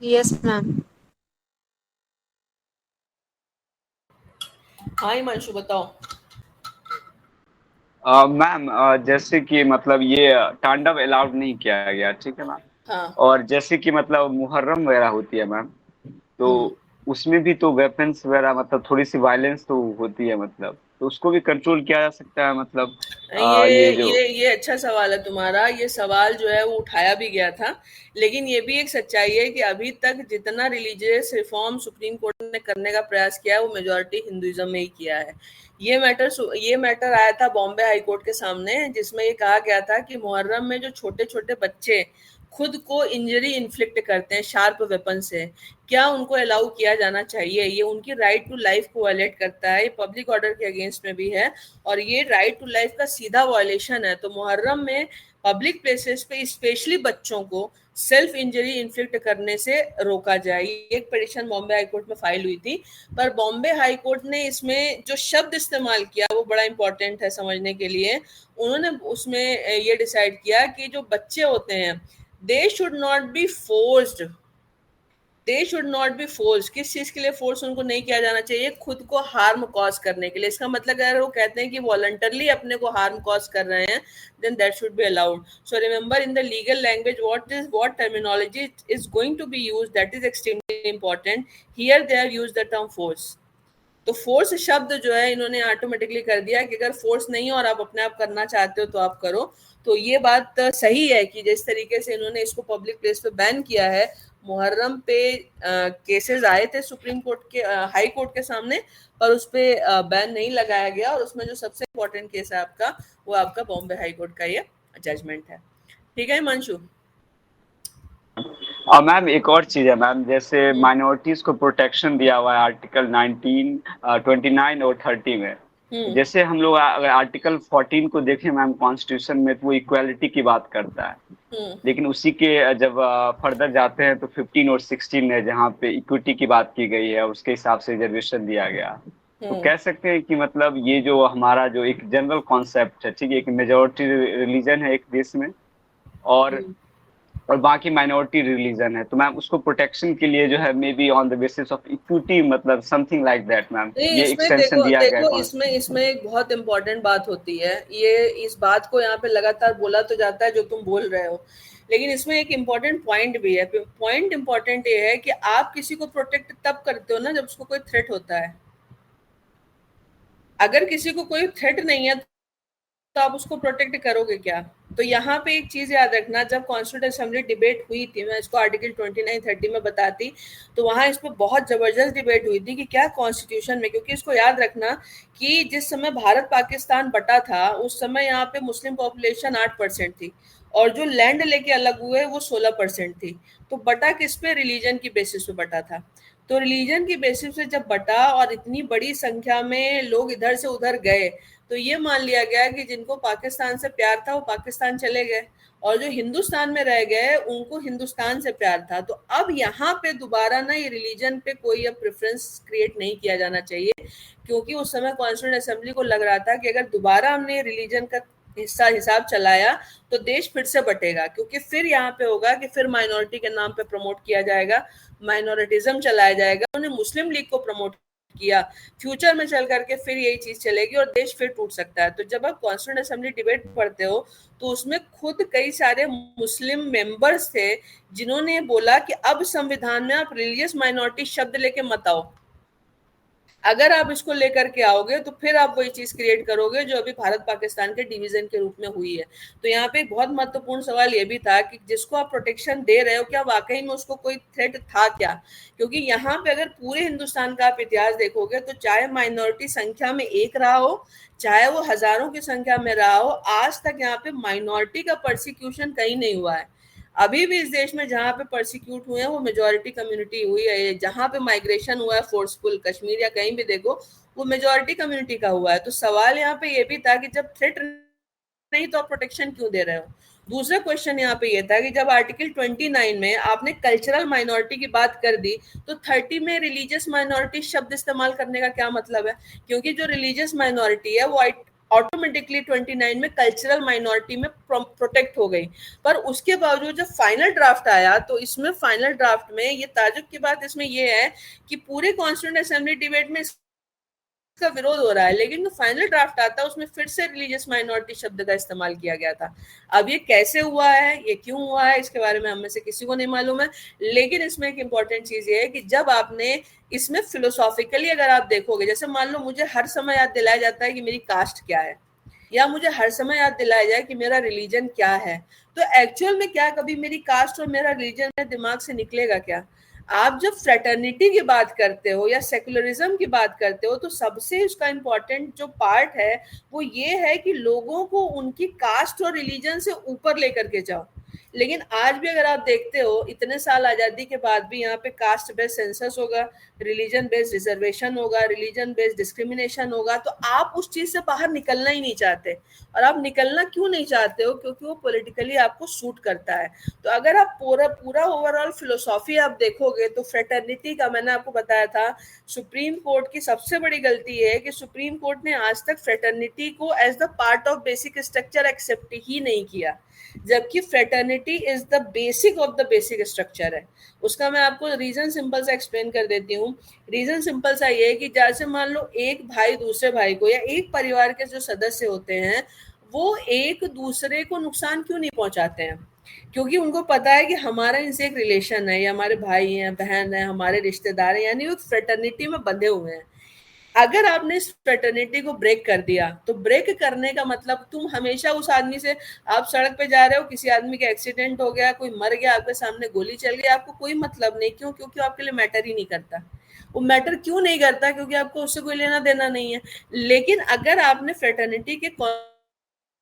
Yes ma'am. हाँ हिमांशु बताओ। मैम जैसे कि मतलब ये तांडव अलाउड नहीं किया गया, ठीक है मैम। हाँ। और जैसे कि मतलब मुहर्रम वगैरह होती है मैम, तो उसमें भी तो वेपन्स वगैरह मतलब थोड़ी सी वायलेंस तो होती है, मतलब तो उसको भी कंट्रोल किया जा सकता है मतलब ये जो। ये अच्छा सवाल है तुम्हारा। ये सवाल जो है वो उठाया भी गया था, लेकिन ये भी एक सच्चाई है कि अभी तक जितना रिलीजियस रिफॉर्म सुप्रीम कोर्ट ने करने का प्रयास किया है वो मेजॉरिटी हिंदुइज्म में ही किया है। ये मैटर आया था बॉम्बे हाई कोर्ट के सामने, जिसमें ये कहा गया था कि मुहर्रम में जो छोटे छोटे बच्चे खुद को इंजरी इन्फ्लिक्ट करते हैं शार्प वेपन से, क्या उनको अलाउ किया जाना चाहिए? ये उनकी राइट टू लाइफ को वायलेट करता है, ये पब्लिक ऑर्डर के अगेंस्ट में भी है, और ये राइट टू लाइफ का सीधा वायलेशन है। तो मुहर्रम में पब्लिक प्लेसेस पे स्पेशली बच्चों को सेल्फ इंजरी इन्फ्लिक्ट करने से रोका जाए। एक पिटीशन बॉम्बे हाई कोर्ट में फाइल हुई थी, पर बॉम्बे हाई कोर्ट ने इसमें जो शब्द इस्तेमाल किया वो बड़ा इंपॉर्टेंट है समझने के लिए। उन्होंने उसमें ये डिसाइड किया कि जो बच्चे होते हैं दे शुड नॉट बी फोर्स्ड, किस चीज के लिए फोर्स उनको नहीं किया जाना चाहिए? खुद को हार्म कॉज करने के लिए। इसका मतलब अगर वो कहते हैं कि वॉलंटरली अपने को हार्म कॉज कर रहे हैं, then that should be allowed. So remember in the legal language what terminology is going to be used, that is extremely important. Here they have used the term force. तो force शब्द जो है इन्होंने automatically कर दिया कि अगर force नहीं है और आप अपने आप करना चाहते हो तो आप करो। तो ये बात सही है कि जिस तरीके से इन्होंने इसको पब्लिक प्लेस पे बैन किया है, मुहर्रम पे केसेस आए थे सुप्रीम कोर्ट के हाई कोर्ट के सामने, पर उस पे बैन नहीं लगाया गया। और उसमें जो सबसे इम्पोर्टेंट केस है आपका, वो आपका बॉम्बे हाई कोर्ट का ये जजमेंट है। ठीक है हिमांशु? मैम एक और चीज है मैम, जैसे माइनॉरिटीज को प्रोटेक्शन दिया हुआ है आर्टिकल 19, 29 और 30 में। जैसे हम लोग अगर आर्टिकल 14 को देखें मैम कॉन्स्टिट्यूशन में, तो वो इक्वालिटी की बात करता है। लेकिन उसी के जब फर्दर जाते हैं तो 15 और 16 है जहाँ पे इक्विटी की बात की गई है, उसके हिसाब से रिजर्वेशन दिया गया। तो कह सकते हैं कि मतलब ये जो हमारा जो एक जनरल कॉन्सेप्ट है, ठीक है, एक मेजोरिटी रिलीजन है एक देश में और बाकी माइनॉरिटी रिलीजन है, तो मैम उसको प्रोटेक्शन के लिए जो है may be on the basis of equity, मतलब समथिंग लाइक दैट मैम, ये एक्सटेंशन दिया गया है। इसमें एक बहुत इंपॉर्टेंट बात होती है, ये इस बात को यहाँ पे लगातार बोला तो जाता है जो तुम बोल रहे हो, लेकिन इसमें एक इम्पॉर्टेंट पॉइंट भी है। पॉइंट इम्पॉर्टेंट ये है कि आप किसी को प्रोटेक्ट तब करते हो ना जब उसको कोई थ्रेट होता है। अगर किसी को कोई थ्रेट नहीं है तो आप उसको प्रोटेक्ट करोगे क्या? तो यहाँ पे एक चीज याद रखना, जब कॉन्स्टिट्यूंट असेंबली डिबेट हुई थी, मैं इसको आर्टिकल 29, 30 में बताती, तो वहां इस पर बहुत जबरदस्त डिबेट हुई थी कि क्या कॉन्स्टिट्यूशन में, क्योंकि इसको याद रखना कि जिस समय भारत पाकिस्तान बटा था उस समय यहाँ पे मुस्लिम पॉपुलेशन 8% थी और जो लैंड लेके अलग हुए वो 16% थी। तो बटा किस पे? रिलीजन की बेसिस पे बटा था। तो रिलीजन की बेसिस पे जब बटा और इतनी बड़ी संख्या में लोग इधर से उधर गए, तो ये मान लिया गया कि जिनको पाकिस्तान से प्यार था वो पाकिस्तान चले गए और जो हिंदुस्तान में रह गए उनको हिंदुस्तान से प्यार था। तो अब यहाँ पे दोबारा ना ये रिलीजन पे कोई अब प्रेफरेंस क्रिएट नहीं किया जाना चाहिए, क्योंकि उस समय कॉन्स्टिट्यूंट असेंबली को लग रहा था कि अगर दोबारा हमने रिलीजन का हिसाब चलाया तो देश फिर से बटेगा, क्योंकि फिर यहाँ पे होगा कि फिर माइनॉरिटी के नाम पे प्रमोट किया जाएगा, माइनॉरिटिज्म चलाया जाएगा। उन्होंने मुस्लिम लीग को प्रमोट किया, फ्यूचर में चल करके फिर यही चीज चलेगी और देश फिर टूट सकता है। तो जब आप कॉन्स्टिट्यूंट असेंबली डिबेट पढ़ते हो तो उसमें खुद कई सारे मुस्लिम मेंबर्स थे जिन्होंने बोला कि अब संविधान में आप रिलीजियस माइनॉरिटी शब्द लेके मत आओ। अगर आप इसको लेकर के आओगे तो फिर आप वही चीज क्रिएट करोगे जो अभी भारत पाकिस्तान के डिवीजन के रूप में हुई है। तो यहाँ पे एक बहुत महत्वपूर्ण सवाल ये भी था कि जिसको आप प्रोटेक्शन दे रहे हो क्या वाकई में उसको कोई थ्रेट था क्या? क्योंकि यहाँ पे अगर पूरे हिंदुस्तान का आप इतिहास देखोगे तो चाहे माइनॉरिटी संख्या में एक रहा हो, चाहे वो हजारों की संख्या में रहा हो, आज तक यहाँ पे माइनॉरिटी का परसिक्यूशन कहीं नहीं हुआ है। अभी भी इस देश में जहाँ पे परसिक्यूट हुए हैं वो मेजोरिटी कम्युनिटी हुई है। जहाँ पे माइग्रेशन हुआ है फोर्सफुल, कश्मीर या कहीं भी देखो, वो मेजोरिटी कम्युनिटी का हुआ है। तो सवाल यहाँ पे ये भी था कि जब थ्रेट नहीं तो आप प्रोटेक्शन क्यों दे रहे हो? दूसरा क्वेश्चन यहाँ पे ये था कि जब आर्टिकल 29 में आपने कल्चरल माइनॉरिटी की बात कर दी, तो 30 में रिलीजियस माइनॉरिटी शब्द इस्तेमाल करने का क्या मतलब है? क्योंकि जो रिलीजियस माइनॉरिटी है वो ऑटोमेटिकली 29 में कल्चरल माइनॉरिटी में प्रोटेक्ट हो गई। पर उसके बावजूद जब फाइनल ड्राफ्ट आया, तो इसमें फाइनल ड्राफ्ट में ये ताजुब की बात इसमें ये है कि पूरे कॉन्स्टिट्यूएंट असेंबली डिबेट में का विरोध हो रहा है, लेकिन जो फाइनल ड्राफ्ट आता है उसमें फिर से रिलीजियस माइनॉरिटी शब्द का इस्तेमाल किया गया था। अब ये कैसे हुआ है, ये क्यों हुआ है, इसके बारे में हम में से किसी को नहीं मालूम है। लेकिन इसमें एक इंपॉर्टेंट चीज ये है कि जब आपने इसमें फिलोसॉफिकली अगर आप देखोगे, जैसे मान लो मुझे हर समय याद दिलाया जाता है कि मेरी कास्ट क्या है, या मुझे हर समय याद दिलाया जाए कि मेरा रिलीजन क्या है, तो एक्चुअल में क्या कभी मेरी कास्ट और मेरा रिलीजन मेरे दिमाग से निकलेगा क्या? आप जब फ्रेटर्निटी की बात करते हो या सेकुलरिज्म की बात करते हो, तो सबसे उसका इम्पोर्टेंट जो पार्ट है वो ये है कि लोगों को उनकी कास्ट और रिलीजन से ऊपर लेकर के जाओ। लेकिन आज भी अगर आप देखते हो, इतने साल आजादी के बाद भी यहाँ पे कास्ट बेस्ड सेंसस होगा, रिलीजन बेस्ड रिजर्वेशन होगा, रिलीजन बेस्ड डिस्क्रिमिनेशन होगा, तो आप उस चीज से बाहर निकलना ही नहीं चाहते। और आप निकलना क्यों नहीं चाहते हो? क्योंकि वो पॉलिटिकली आपको सूट करता है। तो अगर आप पूरा ओवरऑल फिलोसॉफी आप देखोगे, तो फ्रेटर्निटी का मैंने आपको बताया था, सुप्रीम कोर्ट की सबसे बड़ी गलती है कि सुप्रीम कोर्ट ने आज तक फ्रेटर्निटी को as the part of basic structure accept ही नहीं किया, जबकि fraternity is the basic of the basic structure है। उसका मैं आपको रीजन सिंपल सा एक्सप्लेन कर देती हूँ। रीजन सिंपल सा ये है कि जैसे मान लो एक भाई दूसरे भाई को, या एक परिवार के जो सदस्य होते हैं वो एक दूसरे को नुकसान क्यों नहीं पहुंचाते हैं? क्योंकि उनको पता है कि हमारा इनसे एक रिलेशन है, या हमारे भाई हैं, बहन है, हमारे रिश्तेदार हैं, यानी वो फ्रेटर्निटी में बंधे हुए हैं। अगर आपने इस फ्रेटर्निटी को ब्रेक कर दिया, तो ब्रेक करने का मतलब तुम हमेशा उस आदमी से, आप सड़क पे जा रहे हो, किसी आदमी का एक्सीडेंट हो गया, कोई मर गया, आपके सामने गोली चल गई, आपको कोई मतलब नहीं। क्यों? क्योंकि आपके लिए मैटर ही नहीं करता। वो मैटर क्यों नहीं करता? क्योंकि आपको उससे कोई लेना देना नहीं है। लेकिन अगर आपने फ्रेटर्निटी के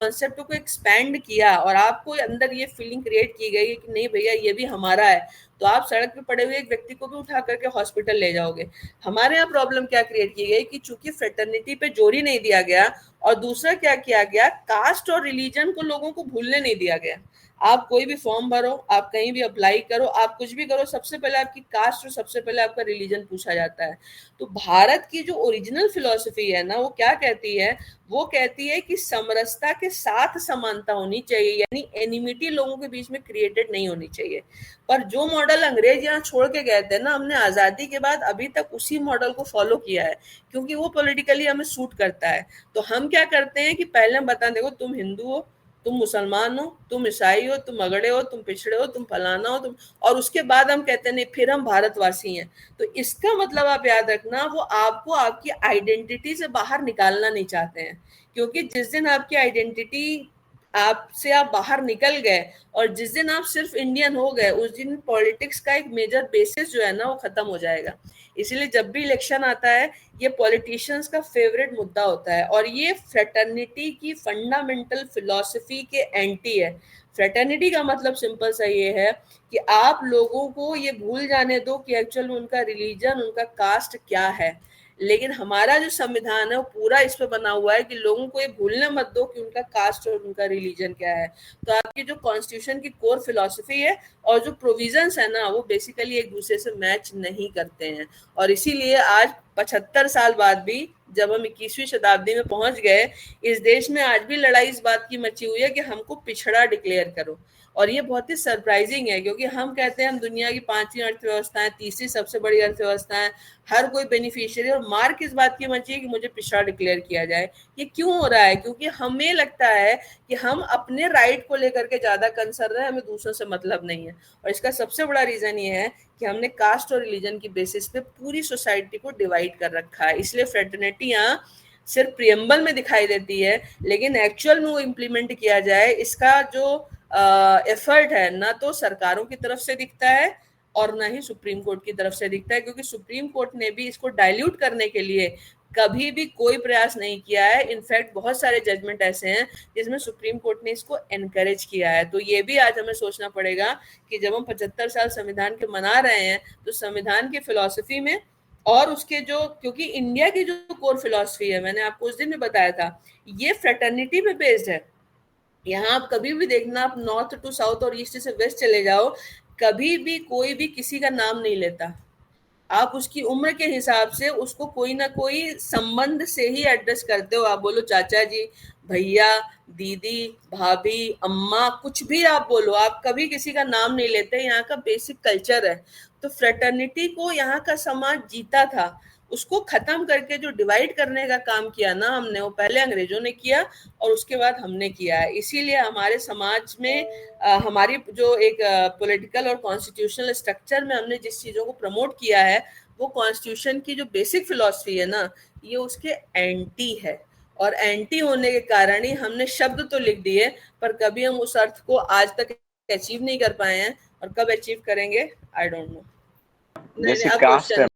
कॉन्सेप्ट को एक्सपैंड किया और आपको अंदर ये फीलिंग क्रिएट की गई कि नहीं भैया ये भी हमारा है, तो आप सड़क पे पड़े हुए एक व्यक्ति को भी उठा करके हॉस्पिटल ले जाओगे। हमारे यहाँ प्रॉब्लम क्या क्रिएट की गई कि चूंकि फ्रेटर्निटी पे जोर ही नहीं दिया गया, और दूसरा क्या किया गया, कास्ट और रिलीजन को लोगों को भूलने नहीं दिया गया। आप कोई भी फॉर्म भरो, आप कहीं भी अप्लाई करो, आप कुछ भी करो, सबसे पहले आपकी कास्ट और सबसे पहले आपका रिलीजन पूछा जाता है। तो भारत की जो ओरिजिनल फिलॉसफी है ना, वो क्या कहती है? वो कहती है कि समरसता के साथ समानता होनी चाहिए, यानी एनिमिटी लोगों के बीच में क्रिएटेड नहीं होनी चाहिए। पर जो मॉडल अंग्रेज यहाँ छोड़ के गए थे ना, हमने आजादी के बाद अभी तक उसी मॉडल को फॉलो किया है, क्योंकि वो पॉलिटिकली हमें सूट करता है। तो हम क्या करते हैं कि पहले हम बता, देखो तुम हिंदू हो, तुम मुसलमान हो, तुम ईसाई हो, तुम अगड़े हो, तुम पिछड़े हो, तुम फलाना हो, तुम, और उसके बाद हम कहते हैं नहीं फिर हम भारतवासी हैं। तो इसका मतलब आप याद रखना, वो आपको आपकी आइडेंटिटी से बाहर निकालना नहीं चाहते हैं। क्योंकि जिस दिन आपकी आइडेंटिटी आपसे आप बाहर निकल गए, और जिस दिन आप सिर्फ इंडियन हो गए, उस दिन पॉलिटिक्स का एक मेजर बेसिस जो है ना वो खत्म हो जाएगा। इसलिए जब भी इलेक्शन आता है, ये पॉलिटिशियंस का फेवरेट मुद्दा होता है, और ये फ्रेटर्निटी की फंडामेंटल फिलॉसफी के एंटी है। फ्रेटर्निटी का मतलब सिंपल सा ये है कि आप लोगों को ये भूल जाने दो कि एक्चुअल में उनका रिलीजन, उनका कास्ट क्या है। लेकिन हमारा जो संविधान है वो पूरा इस पे बना हुआ है कि लोगों को ये भूलने मत दो कि उनका कास्ट और उनका रिलीजन क्या है। तो आपकी जो कॉन्स्टिट्यूशन की कोर फिलॉसफी है और जो प्रोविजंस है ना, वो बेसिकली एक दूसरे से मैच नहीं करते हैं। और इसीलिए आज 75 साल बाद भी, जब हम 21वीं शताब्दी में पहुंच गए, इस देश में आज भी लड़ाई इस बात की मची हुई है कि हमको पिछड़ा डिक्लेयर करो। और ये बहुत ही सरप्राइजिंग है, क्योंकि हम कहते हैं हम दुनिया की 5वीं अर्थव्यवस्था है, तीसरी सबसे बड़ी अर्थव्यवस्था है, हर कोई बेनिफिशियरी, और मार किस बात की मची है कि मुझे पिछड़ा डिक्लेयर किया जाए। ये क्यों हो रहा है? क्योंकि हमें लगता है कि हम अपने राइट को लेकर के ज्यादा कंसर्न है, हमें दूसरों से मतलब नहीं है। और इसका सबसे बड़ा रीजन ये है कि हमने कास्ट और रिलीजन की बेसिस पे पूरी सोसाइटी को डिवाइड कर रखा है। इसलिए फ्रेटर्निटी यहाँ सिर्फ प्रियम्बल में दिखाई देती है, लेकिन एक्चुअल में वो इम्प्लीमेंट किया जाए, इसका जो एफर्ट है ना, तो सरकारों की तरफ से दिखता है और ना ही सुप्रीम कोर्ट की तरफ से दिखता है। क्योंकि सुप्रीम कोर्ट ने भी इसको डाइल्यूट करने के लिए कभी भी कोई प्रयास नहीं किया है। इनफैक्ट बहुत सारे जजमेंट ऐसे हैं जिसमें सुप्रीम कोर्ट ने इसको एनकरेज किया है। तो ये भी आज हमें सोचना पड़ेगा कि जब हम 75 साल संविधान के मना रहे हैं, तो संविधान की फिलॉसफी में और उसके जो, क्योंकि इंडिया की जो कोर फिलॉसफी है, मैंने आपको उस दिन भी बताया था, ये फ्रेटर्निटी पे बेस्ड है। यहाँ आप कभी भी देखना, आप नॉर्थ टू साउथ और ईस्ट से वेस्ट चले जाओ, कभी भी कोई भी किसी का नाम नहीं लेता। आप उसकी उम्र के हिसाब से उसको कोई ना कोई संबंध से ही एड्रेस करते हो। आप बोलो चाचा जी, भैया, दीदी, भाभी, अम्मा, कुछ भी आप बोलो, आप कभी किसी का नाम नहीं लेते। यहाँ का बेसिक कल्चर है। तो फ्रेटर्निटी को यहाँ का समाज जीता था। उसको खत्म करके जो डिवाइड करने का काम किया ना हमने, वो पहले अंग्रेजों ने किया और उसके बाद हमने किया है। इसीलिए हमारे समाज में हमारी जो एक पॉलिटिकल और कॉन्स्टिट्यूशनल स्ट्रक्चर में हमने जिस चीजों को प्रमोट किया है, वो कॉन्स्टिट्यूशन की जो बेसिक फिलॉसफी है ना, ये उसके एंटी है। और एंटी होने के कारण ही हमने शब्द तो लिख दिए, पर कभी हम उस अर्थ को आज तक अचीव नहीं कर पाए हैं। और कब अचीव करेंगे, आई डोंट नो। जैसे कास्ट है